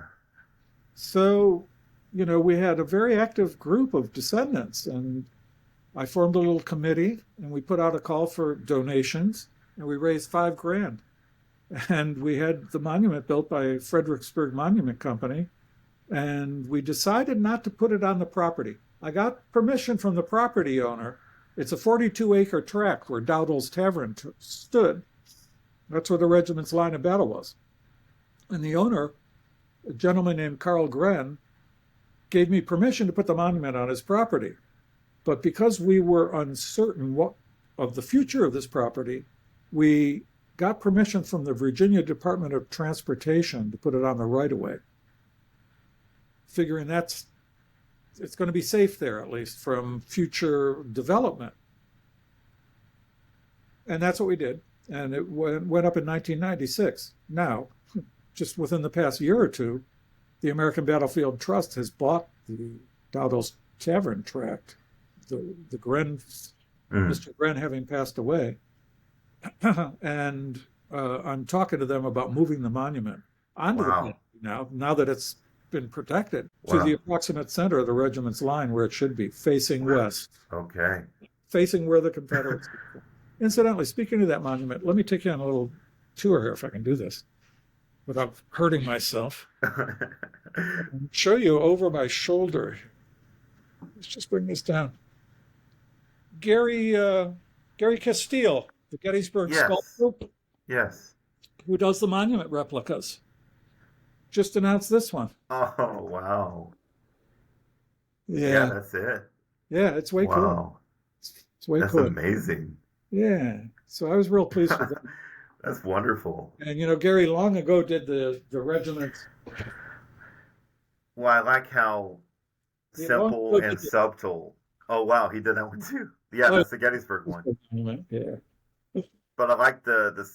So, you know, we had a very active group of descendants, and I formed a little committee, and we put out a call for donations, and we raised $5,000. And we had the monument built by Fredericksburg Monument Company, and we decided not to put it on the property. I got permission from the property owner. It's a 42-acre tract where Dowdall's Tavern stood. That's where the regiment's line of battle was. And the owner, a gentleman named Carl Gren, gave me permission to put the monument on his property. But because we were uncertain of the future of this property, we got permission from the Virginia Department of Transportation to put it on the right-of-way, figuring it's going to be safe there, at least, from future development. And that's what we did. And it went up in 1996. Now, just within the past year or two, the American Battlefield Trust has bought the Dowdall's Tavern tract, the Gren, Mr. Gren having passed away. And I'm talking to them about moving the monument onto the property now that it's been protected, to the approximate center of the regiment's line where it should be, facing west. Okay. Facing where the Confederates. Incidentally, speaking of that monument, let me take you on a little tour here, if I can do this without hurting myself. Show you over my shoulder. Let's just bring this down. Gary Castile, the Gettysburg sculptor. Yes. Who does the monument replicas. Just announced this one. Oh, wow. Yeah, that's it. Yeah, it's way cool. It's way that's cool. That's amazing. Yeah. So I was real pleased with that. That's wonderful. And, you know, Gary long ago did the regiment. Well, I like how simple and subtle. Oh, wow. He did that one too. Yeah, that's the Gettysburg one. Yeah. But I like the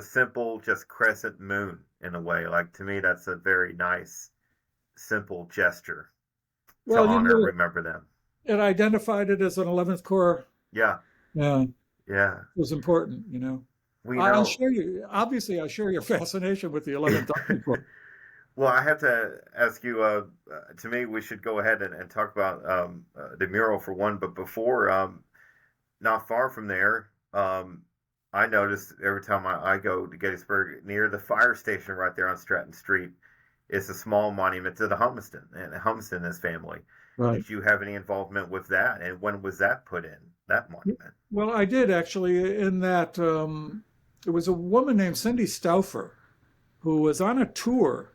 simple, just crescent moon in a way. Like, to me, that's a very nice, simple gesture to honor and remember them. It identified it as an 11th Corps. Yeah. Yeah. Yeah. It was important, you know. I'll share you. Obviously, I share your fascination with the 11th Army Corps. Well, I have to ask you, to me, we should go ahead and talk about the mural for one. But before, not far from there, I noticed every time I go to Gettysburg, near the fire station right there on Stratton Street, it's a small monument to the Humiston and Humiston and his family. Right. Did you have any involvement with that? And when was that put in, that monument? Well, I did, actually, in that it was a woman named Cindy Stauffer who was on a tour,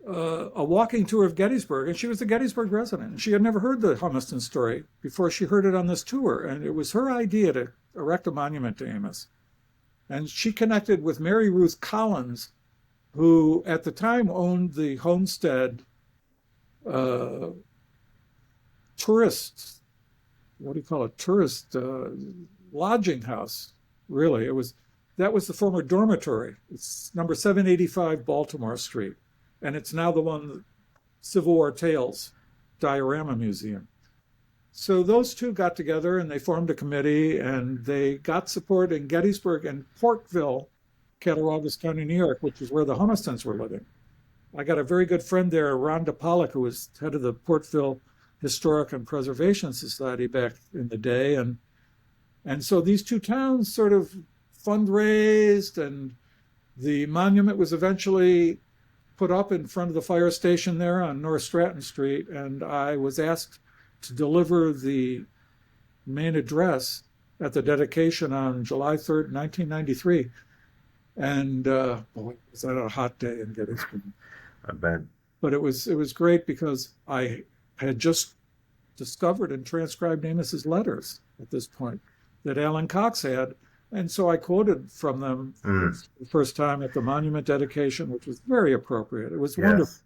a walking tour of Gettysburg, and she was a Gettysburg resident. And she had never heard the Humiston story before she heard it on this tour. And it was her idea to erect a monument to Amos. And she connected with Mary Ruth Collins, who at the time owned the homestead tourist lodging house. Really, it was that was the former dormitory. It's number 785 Baltimore Street. And it's now the one, Civil War Tales Diorama Museum. So those two got together and they formed a committee, and they got support in Gettysburg and Portville, Cattaraugus County, New York, which is where the Humistons were living. I got a very good friend there, Rhonda Pollock, who was head of the Portville Historic and Preservation Society back in the day. And so these two towns sort of fundraised, and the monument was eventually put up in front of the fire station there on North Stratton Street. And I was asked to deliver the main address at the dedication on July 3rd, 1993. And boy, was that a hot day in Gettysburg. I bet. But it was great because I had just discovered and transcribed Amos's letters at this point that Alan Cox had. And so I quoted from them the first time at the monument dedication, which was very appropriate. It was wonderful.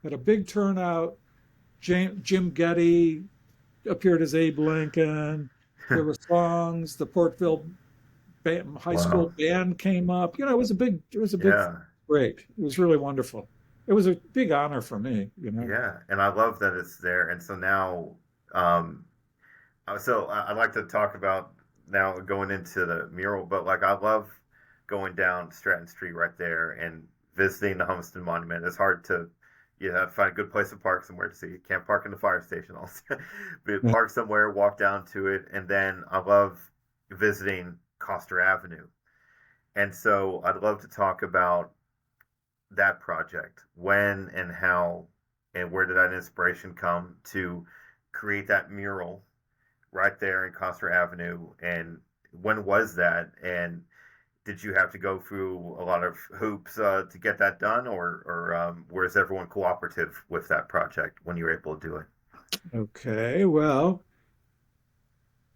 Had a big turnout. Jim Getty appeared as Abe Lincoln. There were songs. The Portville high school band came up. You know, it was a big, great. It was really wonderful. It was a big honor for me, you know. Yeah, and I love that it's there. And so now, so I'd like to talk about now going into the mural, but like I love going down Stratton Street right there and visiting the Humiston Monument. It's hard to, find a good place to park somewhere to see. You can't park in the fire station also. But park somewhere, walk down to it, and then I love visiting Coster Avenue. And so I'd love to talk about that project. When and how and where did that inspiration come to create that mural right there in Coster Avenue? And when was that? And did you have to go through a lot of hoops to get that done, or was everyone cooperative with that project when you were able to do it? Okay, well,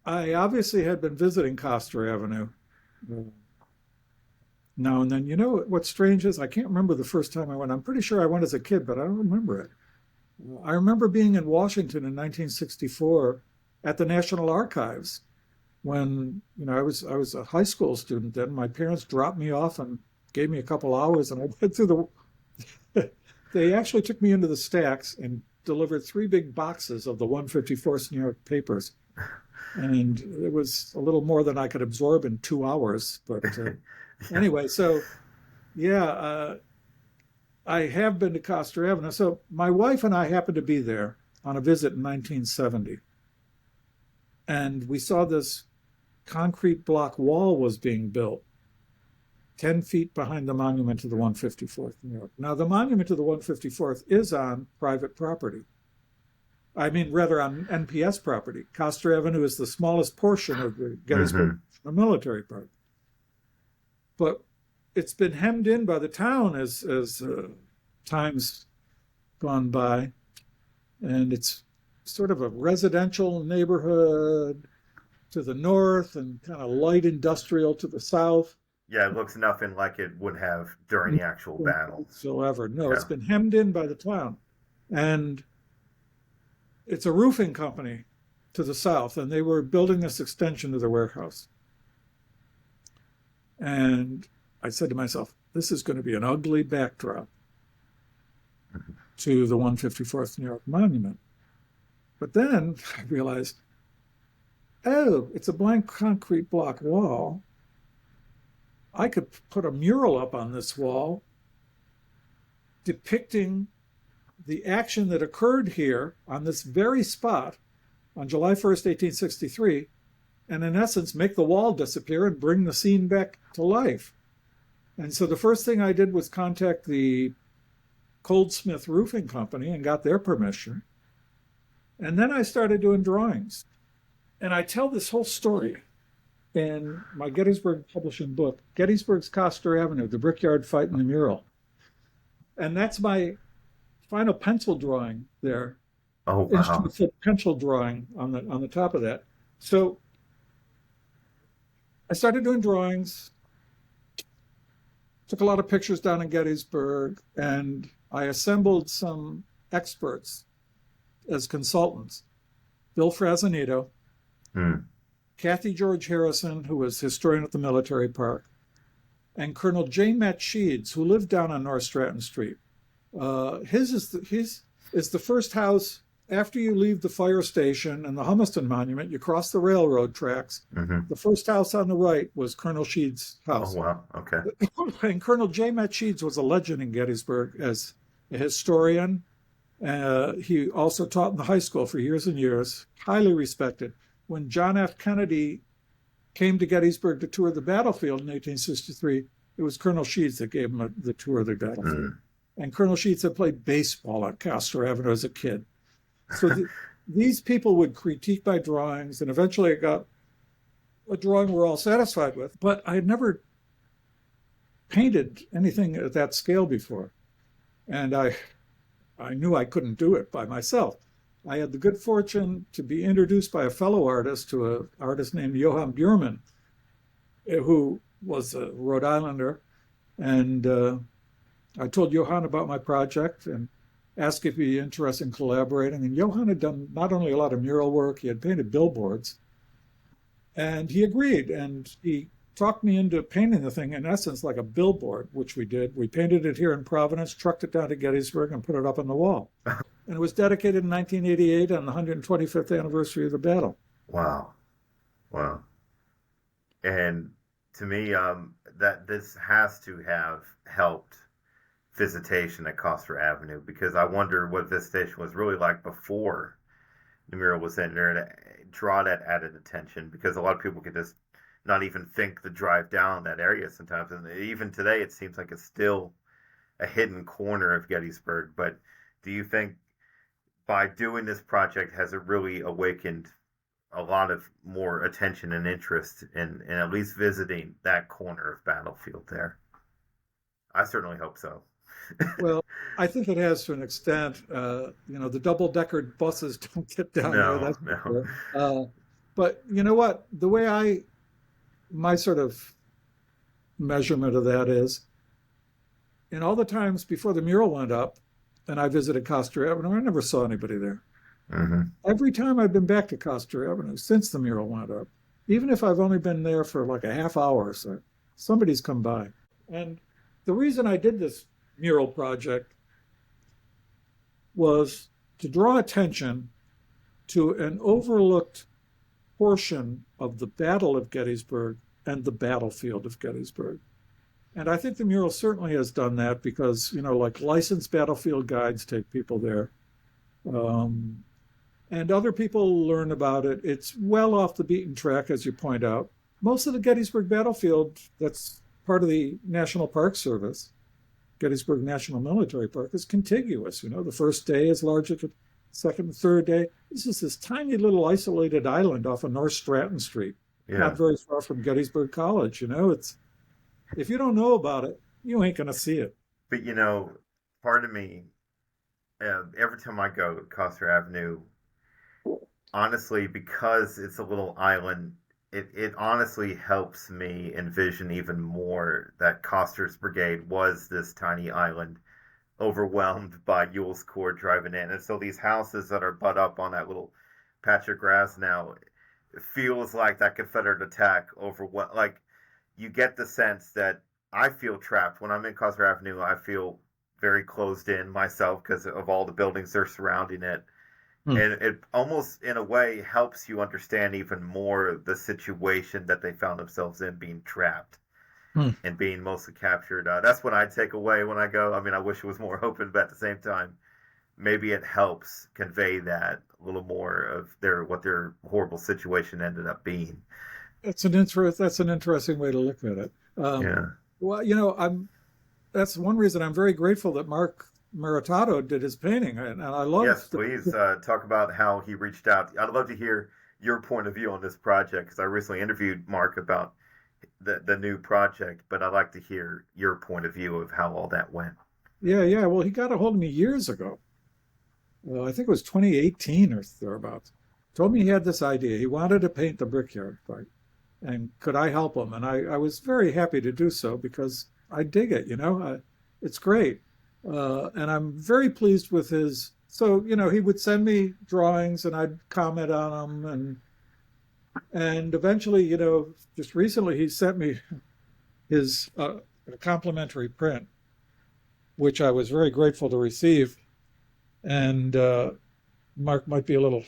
I obviously had been visiting Coster Avenue now and then. You know what's strange is I can't remember the first time I went. I'm pretty sure I went as a kid, but I don't remember it. I remember being in Washington in 1964 at the National Archives when, I was a high school student then. My parents dropped me off and gave me a couple hours, and I went through they actually took me into the stacks and delivered 3 big boxes of the 154th New York papers. And it was a little more than I could absorb in 2 hours. But anyway, so I have been to Coster Avenue. So my wife and I happened to be there on a visit in 1970. And we saw this concrete block wall was being built 10 feet behind the monument to the 154th New York. Now, the monument to the 154th is on private property. I mean, rather on NPS property. Coster Avenue is the smallest portion of the Gettysburg military park. But it's been hemmed in by the town as time's gone by. And it's sort of a residential neighborhood to the north and kind of light industrial to the south. Yeah, it looks nothing like it would have during the actual battle. Whatsoever. No, it's been hemmed in by the town. And it's a roofing company to the south, and they were building this extension to their warehouse. And I said to myself, this is going to be an ugly backdrop to the 154th New York Monument. But then I realized, it's a blank concrete block wall. I could put a mural up on this wall depicting the action that occurred here on this very spot on July 1st, 1863, and in essence make the wall disappear and bring the scene back to life. And so the first thing I did was contact the Goldsmith Roofing Company and got their permission. And then I started doing drawings. And I tell this whole story in my Gettysburg publishing book, Gettysburg's Coster Avenue, the Brickyard Fight and the Mural. And that's my final pencil drawing there. Oh, wow. Pencil drawing on the top of that. So I started doing drawings, took a lot of pictures down in Gettysburg, and I assembled some experts as consultants. Bill Frazanito, Kathy George Harrison, who was historian at the military park, and Colonel J. Matt Sheeds, who lived down on North Stratton Street. His is the first house after you leave the fire station and the Humiston Monument. You cross the railroad tracks. Mm-hmm. The first house on the right was Colonel Sheeds' house. Oh, wow. Okay. And Colonel J. Matt Sheeds was a legend in Gettysburg as a historian. He also taught in the high school for years and years, highly respected. When John F. Kennedy came to Gettysburg to tour the battlefield in 1863, it was Colonel Sheeds that gave him the tour of the battlefield. Mm. And Colonel Sheeds had played baseball on Coster Avenue as a kid. So these people would critique my drawings, and eventually I got a drawing we're all satisfied with. But I had never painted anything at that scale before. And I knew I couldn't do it by myself. I had the good fortune to be introduced by a fellow artist to an artist named Johann Bjurman, who was a Rhode Islander. And I told Johann about my project and asked if he'd be interested in collaborating. And Johann had done not only a lot of mural work, he had painted billboards. And he agreed, and he talked me into painting the thing, in essence, like a billboard, which we did. We painted it here in Providence, trucked it down to Gettysburg, and put it up on the wall. And it was dedicated in 1988 on the 125th anniversary of the battle. Wow. Wow. And to me, that this has to have helped visitation at Coster Avenue, because I wonder what visitation was really like before the mural was in there to draw that added attention, because a lot of people could just not even think to drive down that area sometimes. And even today, it seems like it's still a hidden corner of Gettysburg. But do you think by doing this project, has it really awakened a lot of more attention and interest in at least visiting that corner of battlefield there? I certainly hope so. Well, I think it has to an extent. The double-decker buses don't get down there. That's no. Sure. But you know what? The way my sort of measurement of that is, in all the times before the mural went up and I visited Coster Avenue, I never saw anybody there. Mm-hmm. Every time I've been back to Coster Avenue since the mural went up, even if I've only been there for like a half hour or so, somebody's come by. And the reason I did this mural project was to draw attention to an overlooked portion of the Battle of Gettysburg and the battlefield of Gettysburg. And I think the mural certainly has done that, because, like licensed battlefield guides take people there. And other people learn about it. It's well off the beaten track, as you point out. Most of the Gettysburg battlefield, that's part of the National Park Service, Gettysburg National Military Park, is contiguous. The first day is larger than the second and third day. This is this tiny little isolated island off of North Stratton Street, not very far from Gettysburg College. It's, if you don't know about it, you ain't going to see it. But, part of me, every time I go to Coster Avenue, honestly, because it's a little island, it honestly helps me envision even more that Coster's brigade was this tiny island overwhelmed by Ewell's Corps driving in. And so these houses that are butt up on that little patch of grass now, it feels like that Confederate attack overwhelmed. Like, you get the sense that I feel trapped. When I'm in Coster Avenue, I feel very closed in myself because of all the buildings that are surrounding it. And it almost, in a way, helps you understand even more the situation that they found themselves in, being trapped and being mostly captured. That's what I take away when I go. I mean, I wish it was more open, but at the same time, maybe it helps convey that a little more of what their horrible situation ended up being. That's an interesting way to look at it. Well, that's one reason I'm very grateful that Mark Maritato did his painting, and I love. Yes, please talk about how he reached out. I'd love to hear your point of view on this project, because I recently interviewed Mark about the new project, but I'd like to hear your point of view of how all that went. Yeah. Well, he got a hold of me years ago. I think it was 2018 or thereabouts. Told me he had this idea. He wanted to paint the Brickyard fight, and could I help him? And I was very happy to do so, because I dig it. It's great. And I'm very pleased with his. So, he would send me drawings and I'd comment on them. And eventually, just recently, he sent me his a complimentary print, which I was very grateful to receive. And Mark might be a little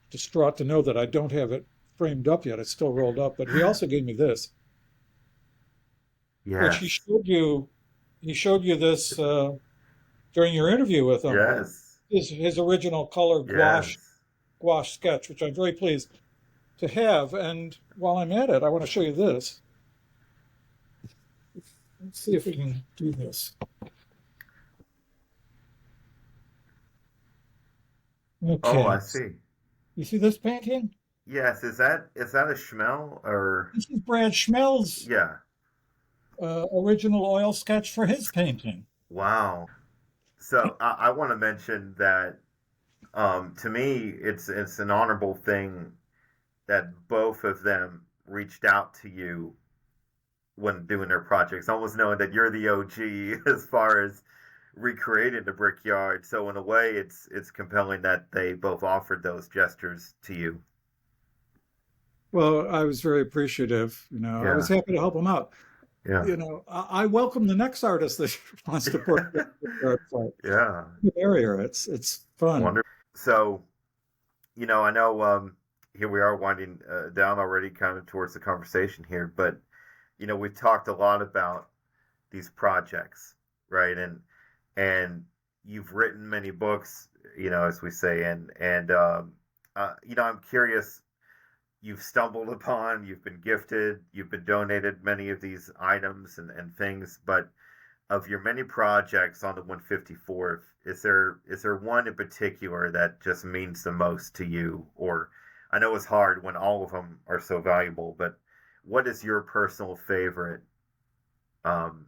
distraught to know that I don't have it framed up yet. It's still rolled up, but he also gave me this, which he Yes. showed you. He showed you this during your interview with him. Yes. His original color Yes. gouache sketch, which I'm very pleased to have. And while I'm at it, I want to show you this. Let's see if we can do this. Oh, Okay. I see. You see this painting? Yes. Is that a Schmel or This is Brad Schmel's yeah? original oil sketch for his painting. Wow. So I want to mention that to me it's an honorable thing that both of them reached out to you when doing their projects, almost knowing that you're the OG as far as recreating the brickyard. So in a way, it's compelling that they both offered those gestures to you. Well, I was very appreciative. I was Yeah, happy to help him out. yeah, I welcome the next artist that wants to put the yeah. area. It's fun. Wonderful. So I know here we are winding down already, kind of towards the conversation here, but we've talked a lot about these projects, right? And you've written many books, as we say, and I'm curious. You've stumbled upon, you've been gifted, you've been donated many of these items and things, but of your many projects on the 154th, is there one in particular that just means the most to you? Or I know it's hard when all of them are so valuable, but what is your personal favorite um,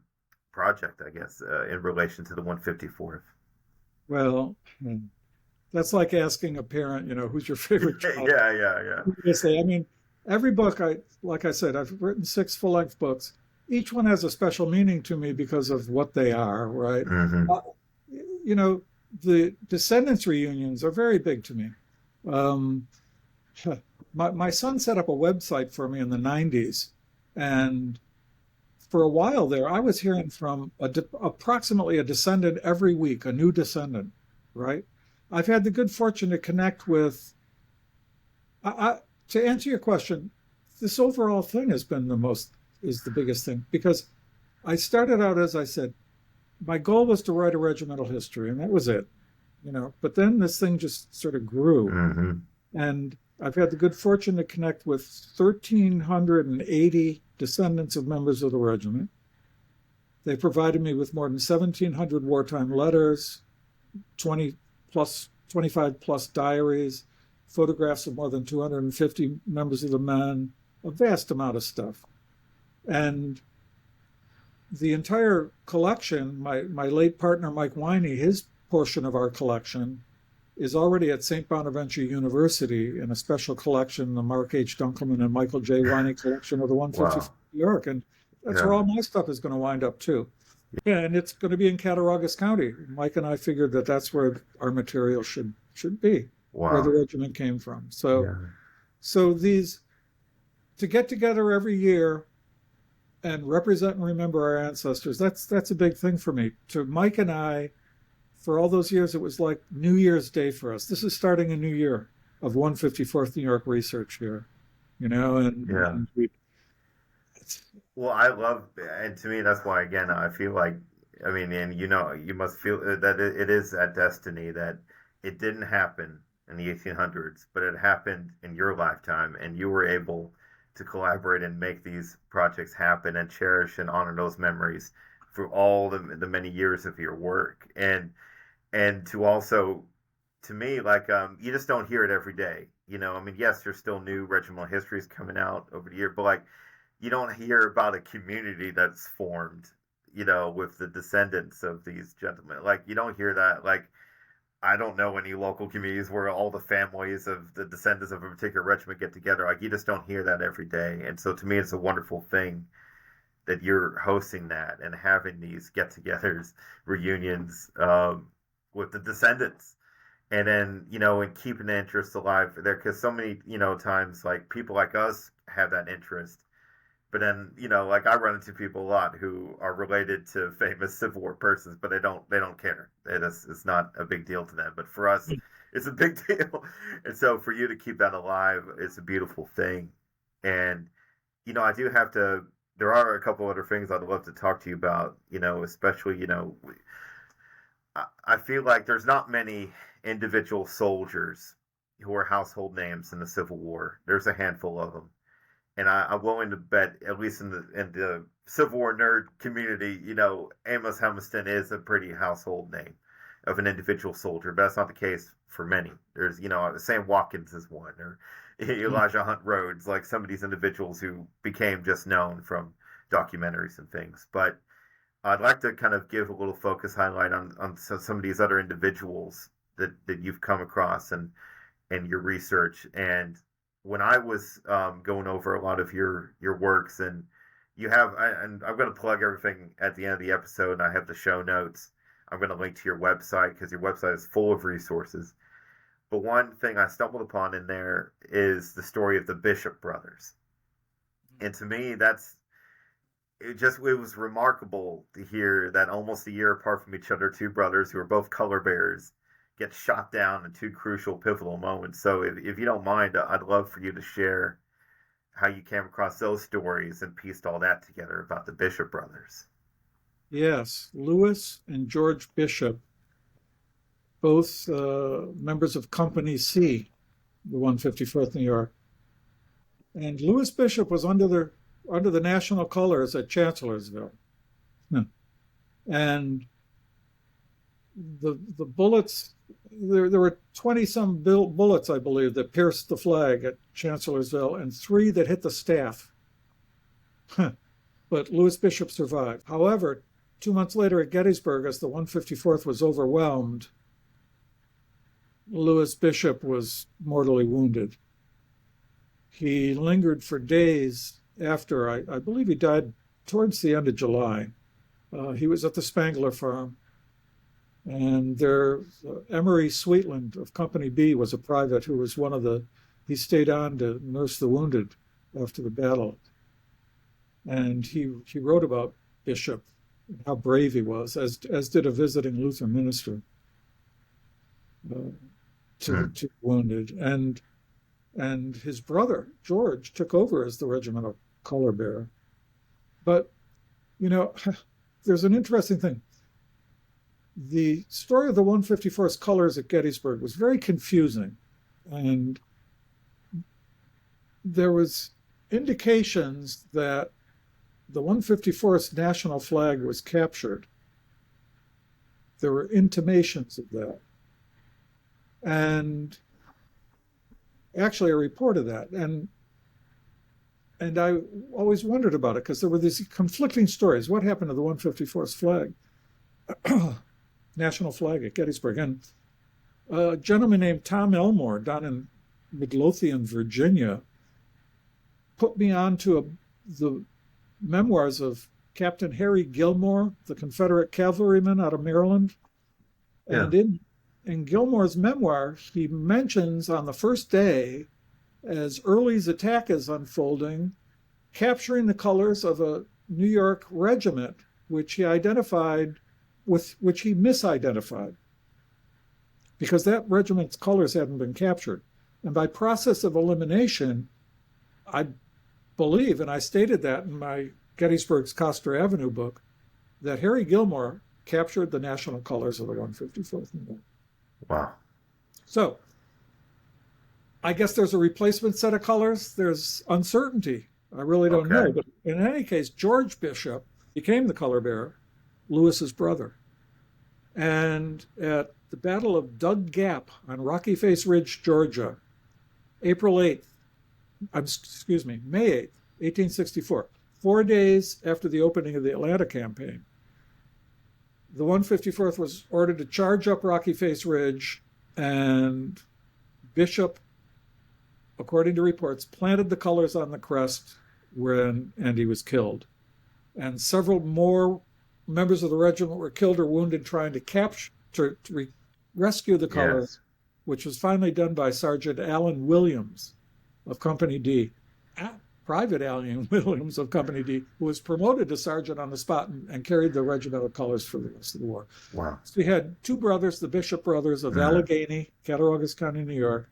project, I guess, in relation to the 154th? Well, that's like asking a parent, who's your favorite child? Yeah, yeah, yeah. They say, I mean, every book like I said, I've written 6 full-length books. Each one has a special meaning to me because of what they are, right? Hmm. Uh, the Descendants reunions are very big to me. Um, my son set up a website for me in the 90s, and for a while there, I was hearing from approximately a descendant every week, a new descendant, right? I've had the good fortune to connect with. To answer your question, this overall thing is the biggest thing because I started out, as I said, my goal was to write a regimental history, and that was it, But then this thing just sort of grew, Hmm. and I've had the good fortune to connect with 1,380 descendants of members of the regiment. They provided me with more than 1,700 wartime letters, 20 plus 25 plus diaries, photographs of more than 250 members of the men, a vast amount of stuff. And the entire collection, my late partner Mike Winey, his portion of our collection is already at St. Bonaventure University in a special collection, the Mark H. Dunkelman and Michael J. Winey collection of the 154 Wow. York. And that's where Yeah. all my stuff is going to wind up too. Yeah, and it's going to be in Cattaraugus County. Mike and I figured that that's where our material should be, where the Wow. regiment came from. So Yeah. so these to get together every year and represent and remember our ancestors, that's a big thing for me. To Mike and I, for all those years, it was like New Year's Day for us. This is starting a new year of 154th New York research here, and, Yeah. and we, it's, Well, I love, and to me, that's why, again, I feel like, I mean, and you must feel that it is that destiny that it didn't happen in the 1800s, but it happened in your lifetime, and you were able to collaborate and make these projects happen and cherish and honor those memories for all the many years of your work. And to also, to me, like, you just don't hear it every day. I mean, yes, there's still new regimental histories coming out over the year, but like, you don't hear about a community that's formed, with the descendants of these gentlemen. Like, you don't hear that. Like, I don't know any local communities where all the families of the descendants of a particular regiment get together. Like, you just don't hear that every day. And so to me, it's a wonderful thing that you're hosting that and having these get-togethers, reunions with the descendants. And then, and keeping the interest alive there, because so many, times, like, people like us have that interest, But then, like I run into people a lot who are related to famous Civil War persons, but they don't care. It's not a big deal to them. But for us, it's a big deal. And so for you to keep that alive, it's a beautiful thing. And I do have to. There are a couple other things I'd love to talk to you about. Especially I feel like there's not many individual soldiers who are household names in the Civil War. There's a handful of them, and I'm willing to bet, at least in the Civil War nerd community, Amos Humiston is a pretty household name of an individual soldier. But that's not the case for many. There's, Sam Watkins is one, or Elijah Hunt Rhodes, like some of these individuals who became just known from documentaries and things. But I'd like to kind of give a little focus highlight on some of these other individuals that you've come across and your research. And when I was going over a lot of your works, and and I'm going to plug everything at the end of the episode, and I have the show notes. I'm going to link to your website because your website is full of resources. But one thing I stumbled upon in there is the story of the Bishop brothers. And to me, it was remarkable to hear that almost a year apart from each other, two brothers who are both color bearers get shot down in two crucial, pivotal moments. So if you don't mind, I'd love for you to share how you came across those stories and pieced all that together about the Bishop brothers. Yes, Lewis and George Bishop, both members of Company C, the 154th New York. And Lewis Bishop was under the national colors at Chancellorsville. And the bullets, there were 20-some bullets, I believe, that pierced the flag at Chancellorsville, and 3 that hit the staff. But Lewis Bishop survived. However, 2 months later at Gettysburg, as the 154th was overwhelmed, Lewis Bishop was mortally wounded. He lingered for days after. I believe he died towards the end of July. He was at the Spangler farm. And Emery Sweetland of Company B was a private who was he stayed on to nurse the wounded after the battle. And he wrote about Bishop and how brave he was, as did a visiting Lutheran minister to wounded. And his brother, George, took over as the regimental color bearer. But, there's an interesting thing. The story of the 154th colors at Gettysburg was very confusing. And there was indications that the 154th national flag was captured. There were intimations of that. And actually, a report of that. And I always wondered about it because there were these conflicting stories. What happened to the 154th flag, national flag at Gettysburg? And a gentleman named Tom Elmore down in Midlothian, Virginia, put me on to the memoirs of Captain Harry Gilmore, the Confederate cavalryman out of Maryland. Yeah. And in Gilmore's memoir, he mentions on the first day, as Early's attack is unfolding, capturing the colors of a New York regiment, which he misidentified, because that regiment's colors hadn't been captured. And by process of elimination, I believe, and I stated that in my Gettysburg's Coster Avenue book, that Harry Gilmore captured the national colors of the 154th New York. Wow. So I guess there's a replacement set of colors. There's uncertainty. I really don't know. But in any case, George Bishop became the color bearer, Lewis's brother. And at the Battle of Dug Gap on Rocky Face Ridge, Georgia, May 8th, 1864, 4 days after the opening of the Atlanta campaign, the 154th was ordered to charge up Rocky Face Ridge, and Bishop, according to reports, planted the colors on the crest and he was killed. And several more members of the regiment were killed or wounded trying to rescue the colors, which was finally done by Sergeant Alan Williams of Company D. Private Allen Williams of Company D, who was promoted to sergeant on the spot and carried the regimental colors for the rest of the war. Wow. So he had two brothers, the Bishop brothers of Allegheny, Cattaraugus County, New York,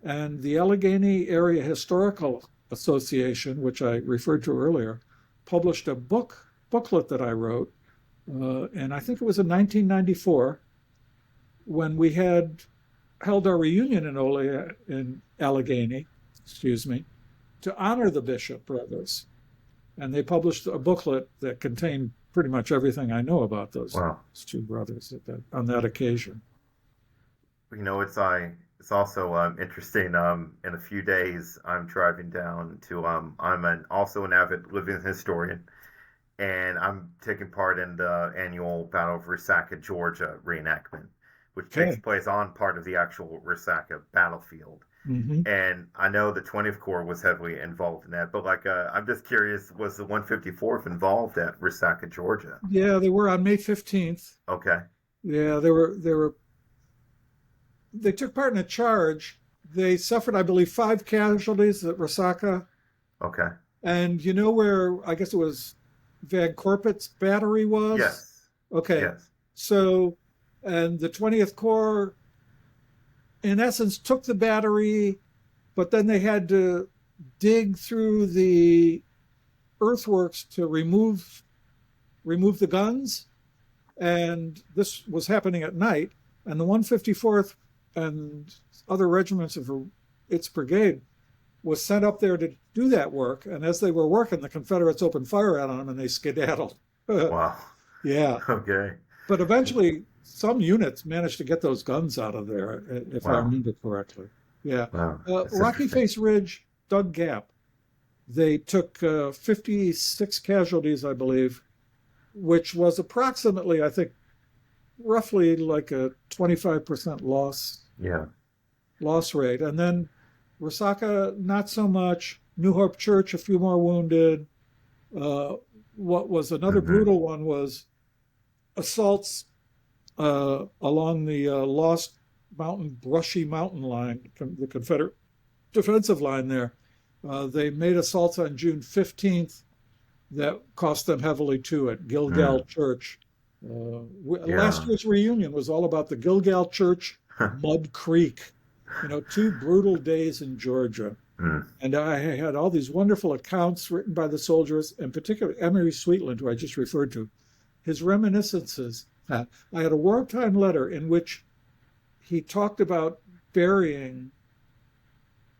and the Allegheny Area Historical Association, which I referred to earlier, published a booklet that I wrote, and I think it was in 1994, when we had held our reunion in Allegheny, to honor the Bishop brothers. And they published a booklet that contained pretty much everything I know about those two brothers on that occasion. It's also interesting. In a few days, I'm driving down to. I'm also an avid living historian, and I'm taking part in the annual Battle of Resaca, Georgia reenactment, which takes place on part of the actual Resaca battlefield. Mm-hmm. And I know the 20th Corps was heavily involved in that, but I'm just curious, was the 154th involved at Resaca, Georgia? Yeah, they were on May 15th. Okay. Yeah, they took part in a charge. They suffered, I believe, 5 casualties at Resaca. Okay. And you know where, I guess it was Van Corpett's battery was? Yes. Okay. Yes. So, and the 20th Corps, in essence, took the battery, but then they had to dig through the earthworks to remove the guns. And this was happening at night. And the 154th and other regiments of its brigade was sent up there to do that work. And as they were working, the Confederates opened fire on them and they skedaddled. Wow. Yeah. Okay. But eventually, some units managed to get those guns out of there, if I remember correctly. Yeah. Wow. Rocky Face Ridge, Dug Gap, they took 56 casualties, I believe, which was approximately, I think, roughly like a 25% loss rate. And then Resaca, not so much. New Hope Church, a few more wounded. What was another brutal one was assaults along the Lost Mountain, Brushy Mountain line, the Confederate defensive line there. They made assaults on June 15th that cost them heavily too at Gilgal Church. Last year's reunion was all about the Gilgal Church, Mud Creek. 2 brutal days in Georgia. And I had all these wonderful accounts written by the soldiers, in particular Emery Sweetland, who I just referred to, his reminiscences. I had a wartime letter in which he talked about burying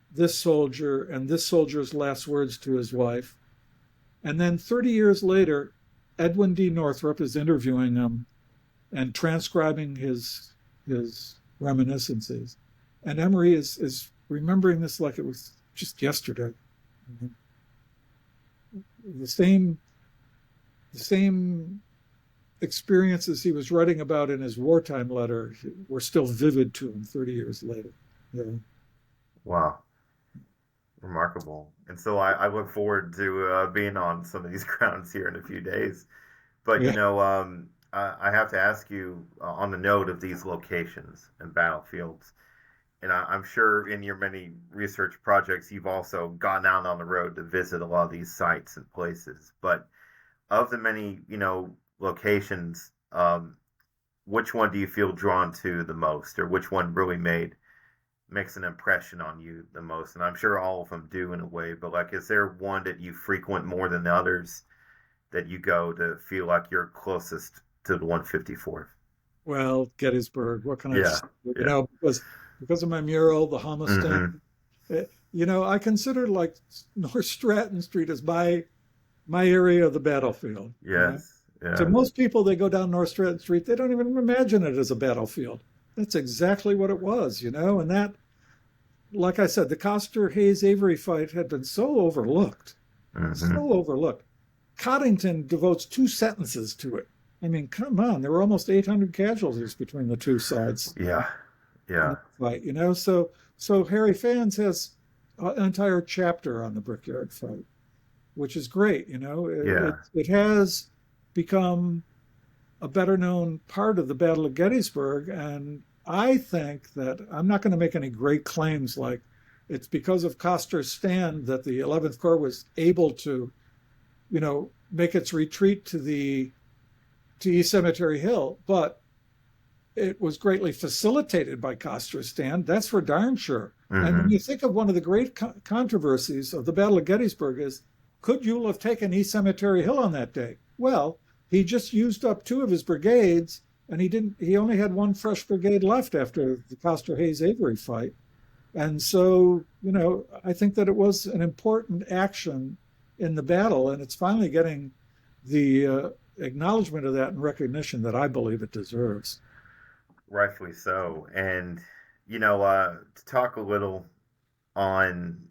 this soldier and this soldier's last words to his wife. And then 30 years later, Edwin D. Northrup is interviewing him and transcribing his reminiscences. And Emery is remembering this like it was just yesterday. The same experiences he was writing about in his wartime letter were still vivid to him 30 years later. Yeah. Wow. Remarkable. And so I look forward to being on some of these grounds here in a few days. But, I have to ask you on the note of these locations and battlefields, and I'm sure in your many research projects, you've also gone out on the road to visit a lot of these sites and places. But of the many, locations, which one do you feel drawn to the most, or which one really makes an impression on you the most? And I'm sure all of them do in a way, but is there one that you frequent more than others that you go to feel like you're closest to the 154th? Well, Gettysburg, what can I say? Because of my mural, the Humiston, I consider North Stratton Street as my area of the battlefield. Yes. Yeah. To most people, they go down North Stratton Street, they don't even imagine it as a battlefield. That's exactly what it was, and that, like I said, the Coster-Hayes-Avery fight had been so overlooked. Coddington devotes 2 sentences to it. I mean, come on, there were almost 800 casualties between the two sides. Yeah. Fight, so Harry Fans has an entire chapter on the Brickyard fight, which is great. It has become a better known part of the Battle of Gettysburg, and I think that I'm not going to make any great claims like it's because of Coster's stand that the 11th Corps was able to, make its retreat to East Cemetery Hill. But it was greatly facilitated by Coster's stand. That's for darn sure. Mm-hmm. And when you think of one of the great controversies of the Battle of Gettysburg is, could Ewell have taken East Cemetery Hill on that day? Well, he just used up 2 of his brigades, and he only had 1 fresh brigade left after the Coster-Hayes-Avery fight. And so, I think that it was an important action in the battle, and it's finally getting the acknowledgement of that and recognition that I believe it deserves. Rightfully so. And, to talk a little on,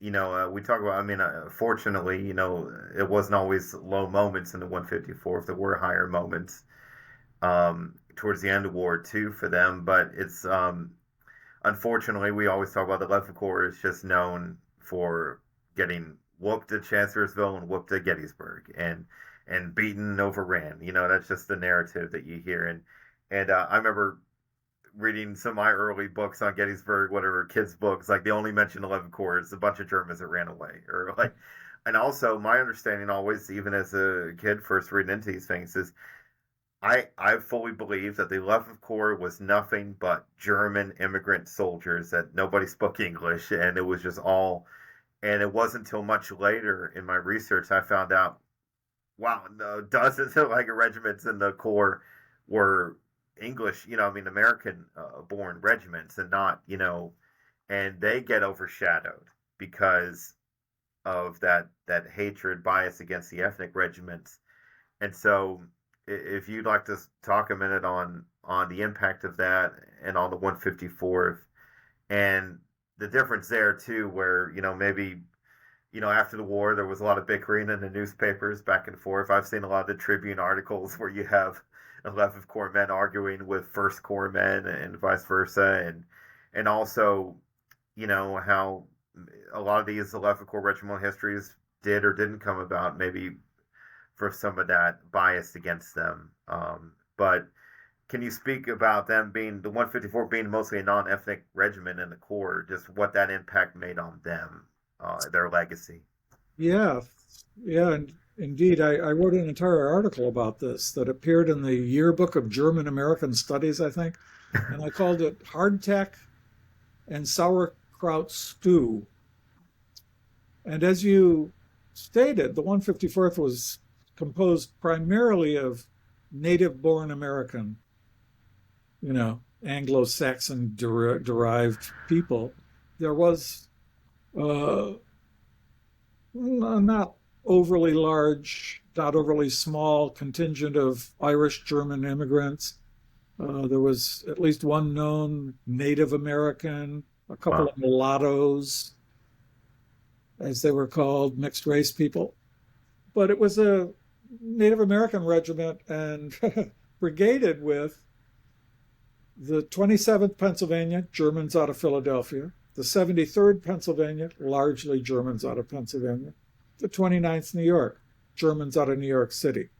we talk about, fortunately, it wasn't always low moments in the 154th. There were higher moments towards the end of war, too, for them. But it's, unfortunately, we always talk about the 11th Corps is just known for getting whooped at Chancellorsville and whooped at Gettysburg and beaten and overran. That's just the narrative that you hear. And I remember reading some of my early books on Gettysburg, whatever kids' books, like they only mentioned 11 Corps, a bunch of Germans that ran away, or like. And also, my understanding always, even as a kid, first reading into these things, is I fully believe that the 11th Corps was nothing but German immigrant soldiers that nobody spoke English, and it was just all. And it wasn't until much later in my research I found out, wow, no, dozens of regiments in the Corps were English, American-born regiments, and not, and they get overshadowed because of that hatred, bias against the ethnic regiments. And so, if you'd like to talk a minute on the impact of that and on the 154th, and the difference there too, where maybe after the war there was a lot of bickering in the newspapers back and forth. I've seen a lot of the Tribune articles where you have 11th Corps men arguing with 1st Corps men and vice versa, and also how a lot of these 11th Corps regimental histories did or didn't come about, maybe for some of that bias against them. But can you speak about them being, the 154 being mostly a non-ethnic regiment in the Corps, just what that impact made on them, their legacy? Yeah, and indeed, I wrote an entire article about this that appeared in the Yearbook of German American Studies, I think, and I called it Hardtack and Sauerkraut Stew. And as you stated, the 154th was composed primarily of native-born American, Anglo-Saxon derived people. There was not overly large, not overly small contingent of Irish German immigrants. There was at least one known Native American, a couple of mulattoes, as they were called, mixed race people. But it was a Native American regiment and brigaded with the 27th Pennsylvania, Germans out of Philadelphia, the 73rd Pennsylvania, largely Germans out of Pennsylvania, the 29th New York, Germans out of New York City.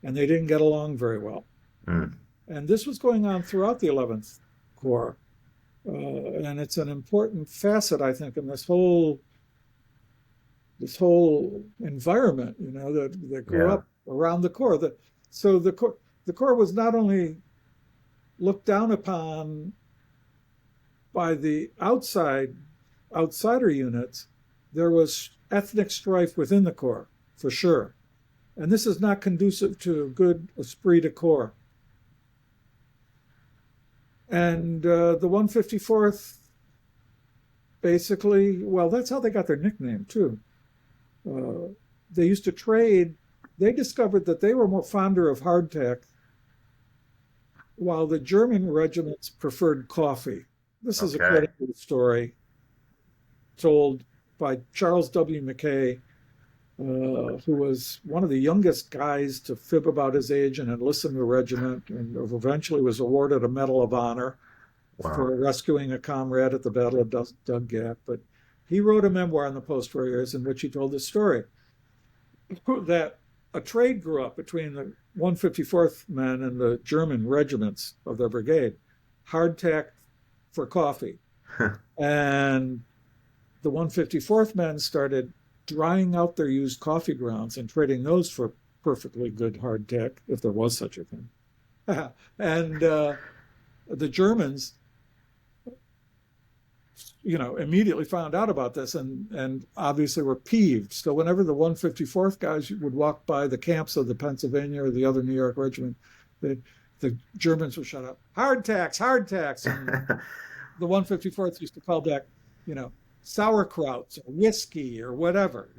And they didn't get along very well. Mm. And this was going on throughout the 11th Corps. And it's an important facet, I think, in this whole environment, that grew up around the Corps. So the Corps was not only looked down upon by the outsider units, there was ethnic strife within the Corps, for sure. And this is not conducive to a good esprit de corps. And the 154th, basically, well, that's how they got their nickname, too. They used to trade. They discovered that they were more fonder of hardtack, while the German regiments preferred coffee. This is a credible story told by Charles W. McKay, who was one of the youngest guys to fib about his age and enlist in the regiment, and eventually was awarded a Medal of Honor for rescuing a comrade at the Battle of Dug Gap. But he wrote a memoir in the post-war years in which he told this story, that a trade grew up between the 154th men and the German regiments of their brigade, hardtack for coffee. And the 154th men started drying out their used coffee grounds and trading those for perfectly good hardtack, if there was such a thing. And the Germans, immediately found out about this and obviously were peeved. So whenever the 154th guys would walk by the camps of the Pennsylvania or the other New York regiment, the Germans would shout out, hardtacks, hardtacks. And the 154th used to call back, sauerkrauts or whiskey or whatever,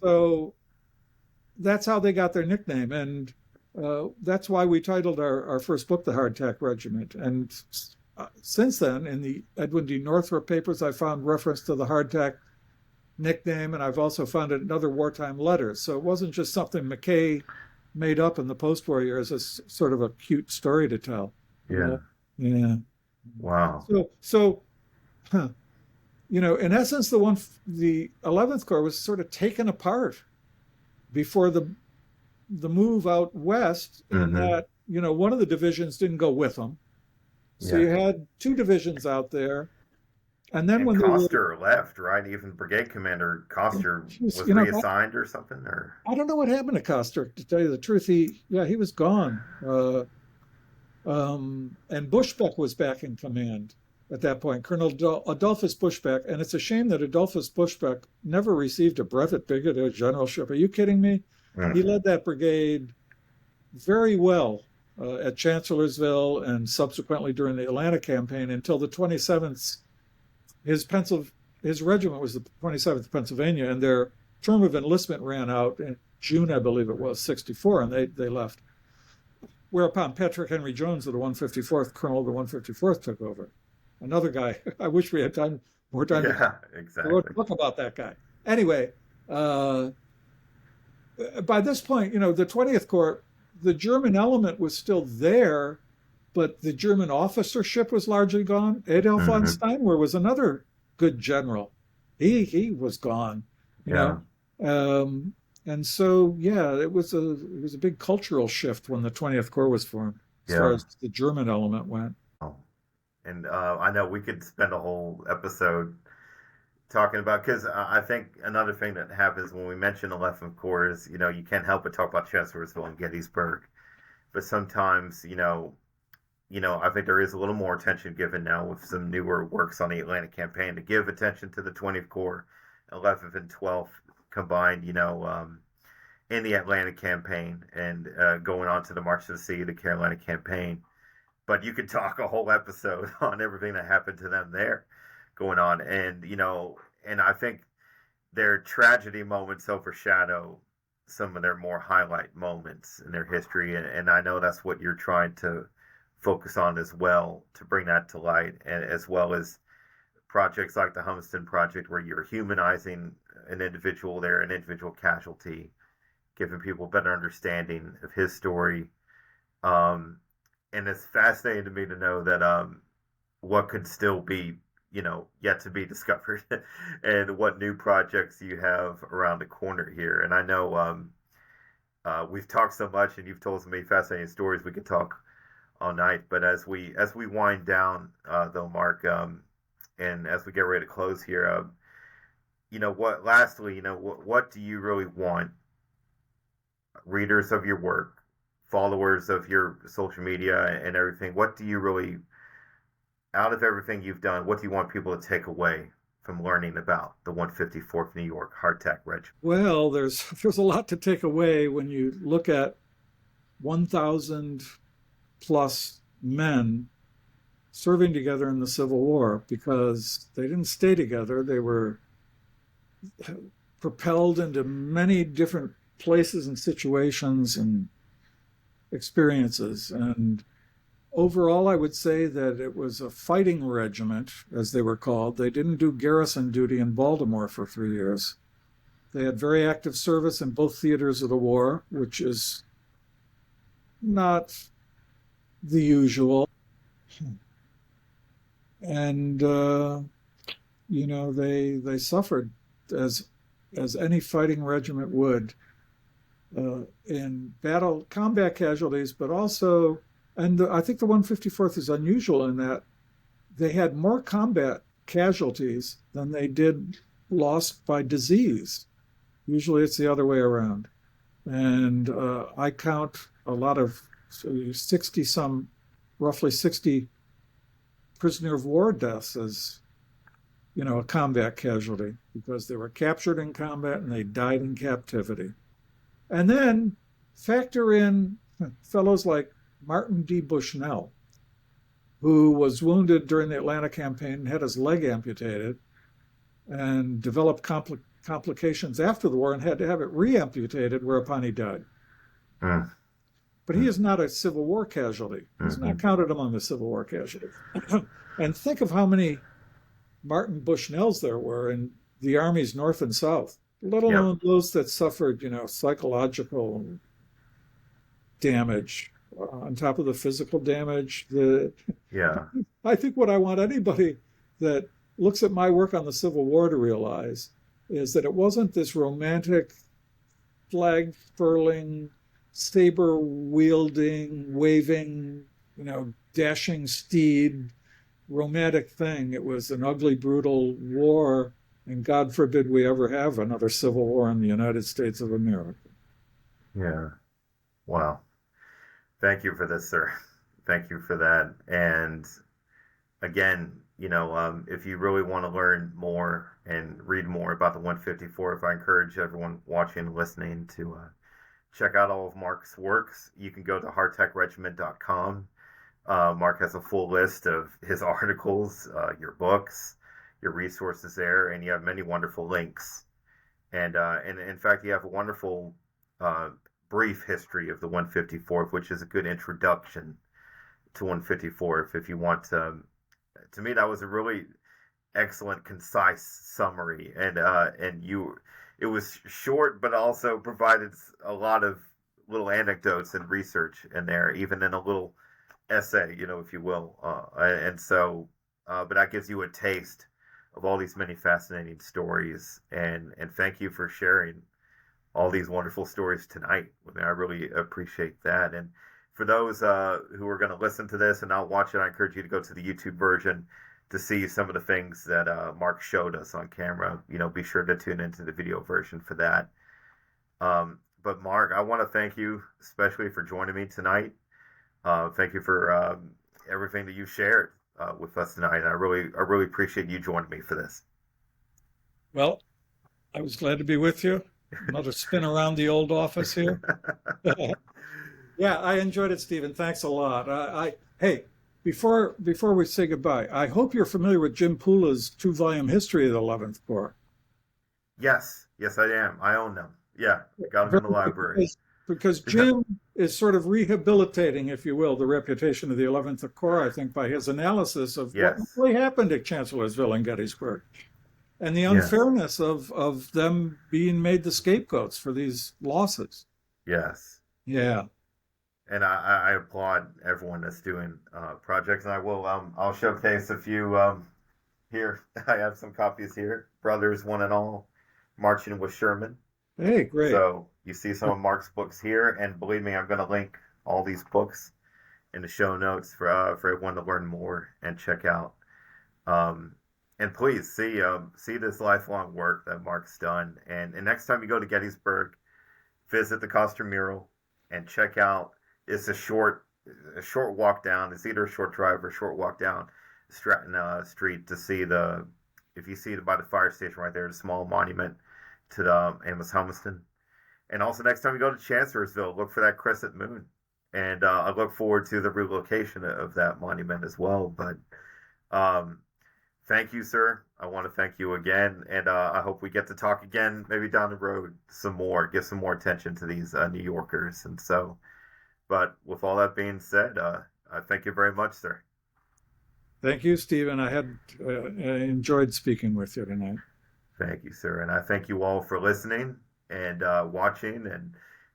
So that's how they got their nickname. And that's why we titled our first book, The Hardtack Regiment. And since then, in the Edwin D. Northrop papers, I found reference to the hardtack nickname, and I've also found it in other wartime letters. So it wasn't just something McKay made up in the post-war years as sort of a cute story to tell. Yeah. Yeah. Wow. So, in essence, the 11th Corps was sort of taken apart before the move out west, in that, one of the divisions didn't go with them. So you had two divisions out there. And then when Coster left, right? Even Brigade Commander Coster was reassigned or something? Or I don't know what happened to Coster, to tell you the truth. He was gone. And Bushbeck was back in command at that point, Colonel Adolphus Bushbeck. And it's a shame that Adolphus Bushbeck never received a brevet brigadier or generalship. Are you kidding me? He led that brigade very well at Chancellorsville and subsequently during the Atlanta campaign until the 27th. His regiment was the 27th Pennsylvania, and their term of enlistment ran out in June, I believe it was, 64, and they left. Whereupon Patrick Henry Jones of the 154th, Colonel of the 154th, took over. Another guy. I wish we had more time to wrote a book about that guy. Anyway, by this point, the 20th Corps, the German element was still there, but the German officership was largely gone. Adolf von Steinwehr was another good general. He was gone, know. And so, it was a big cultural shift when the 20th Corps was formed, as far as the German element went. Oh. And I know we could spend a whole episode talking about, because I think another thing that happens when we mention 11th Corps is, you can't help but talk about Chancellorsville and Gettysburg. But sometimes, I think there is a little more attention given now with some newer works on the Atlantic campaign to give attention to the 20th Corps, 11th and 12th combined, in the Atlantic campaign and going on to the March to the Sea, the Carolina campaign. But you could talk a whole episode on everything that happened to them there going on. And, and I think their tragedy moments overshadow some of their more highlight moments in their history. And I know that's what you're trying to focus on as well, to bring that to light, and as well as projects like the Humiston Project, where you're humanizing an individual there, an individual casualty, giving people a better understanding of his story. And it's fascinating to me to know that what could still be, yet to be discovered, and what new projects you have around the corner here. And I know we've talked so much, and you've told so many fascinating stories. We could talk all night. But as we wind down, though, Mark, and as we get ready to close here, what do you really want readers of your work, followers of your social media and everything, what do you really, out of everything you've done, what do you want people to take away from learning about the 154th New York Hardtack Regiment? Well, there's a lot to take away when you look at 1,000 plus men serving together in the Civil War, because they didn't stay together. They were propelled into many different places and situations and experiences. And overall, I would say that it was a fighting regiment, as they were called. They didn't do garrison duty in Baltimore for 3 years. They had very active service in both theaters of the war, which is not the usual. And, they suffered as any fighting regiment would in battle, combat casualties, but also, and I think the 154th is unusual in that they had more combat casualties than they did lost by disease. Usually it's the other way around. And I count a lot of 60 some, roughly 60 prisoner of war deaths as, a combat casualty, because they were captured in combat and they died in captivity. And then factor in fellows like Martin D. Bushnell, who was wounded during the Atlanta campaign and had his leg amputated and developed complications after the war and had to have it re-amputated, whereupon he died. Mm. But he is not a Civil War casualty. He's not counted among the Civil War casualties. And think of how many Martin Bushnells there were in the armies north and south, let alone those that suffered, psychological damage on top of the physical damage. I think what I want anybody that looks at my work on the Civil War to realize is that it wasn't this romantic, flag furling, saber wielding, waving, dashing steed romantic thing. It was an ugly, brutal war, and God forbid we ever have another civil war in the United States of America. Yeah. Wow. Thank you for this, sir. Thank you for that. And again, if you really want to learn more and read more about the 154, I encourage everyone watching and listening to check out all of Mark's works. You can go to hardtechregiment.com. Mark has a full list of his articles, your books, your resources there, and you have many wonderful links. And in fact, you have a wonderful brief history of the 154th, which is a good introduction to 154th. If you want to me, that was a really excellent, concise summary, and it was short, but also provided a lot of little anecdotes and research in there, even in a little essay, if you will. But that gives you a taste of all these many fascinating stories. And thank you for sharing all these wonderful stories tonight. I really appreciate that. And for those who are going to listen to this and not watch it, I encourage you to go to the YouTube version to see some of the things that Mark showed us on camera. Be sure to tune into the video version for that. But Mark, I want to thank you especially for joining me tonight. Thank you for everything that you shared with us tonight. I really appreciate you joining me for this. Well, I was glad to be with you. Another spin around the old office here. Yeah, I enjoyed it, Stephen. Thanks a lot. Hey, before we say goodbye, I hope you're familiar with Jim Pula's 2-volume history of the 11th Corps. Yes, I am. I own them. Yeah, got them in the library. Because Jim is sort of rehabilitating, if you will, the reputation of the 11th Corps, I think, by his analysis of what really happened at Chancellorsville and Gettysburg, and the unfairness of them being made the scapegoats for these losses. Yes. Yeah. And I applaud everyone that's doing projects, and I will I'll showcase a few here. I have some copies here. Brothers, One and All, Marching with Sherman. Hey, great. So you see some of Mark's books here, and believe me, I'm going to link all these books in the show notes for everyone to learn more and check out. And please see this lifelong work that Mark's done. And next time you go to Gettysburg, visit the Coster Mural and check out. It's a short walk down. It's either a short drive or a short walk down Stratton Street to see if you see it by the fire station right there, the small monument to the Amos Humiston. And also next time you go to Chancellorsville, look for that crescent moon. And I look forward to the relocation of that monument as well. But thank you, sir. I want to thank you again. And I hope we get to talk again, maybe down the road some more, give some more attention to these New Yorkers. And so, but with all that being said, I thank you very much, sir. Thank you, Stephen. I enjoyed speaking with you tonight. Thank you, sir. And I thank you all for listening and watching,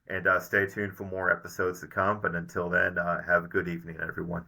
and stay tuned for more episodes to come. But until then, have a good evening, everyone.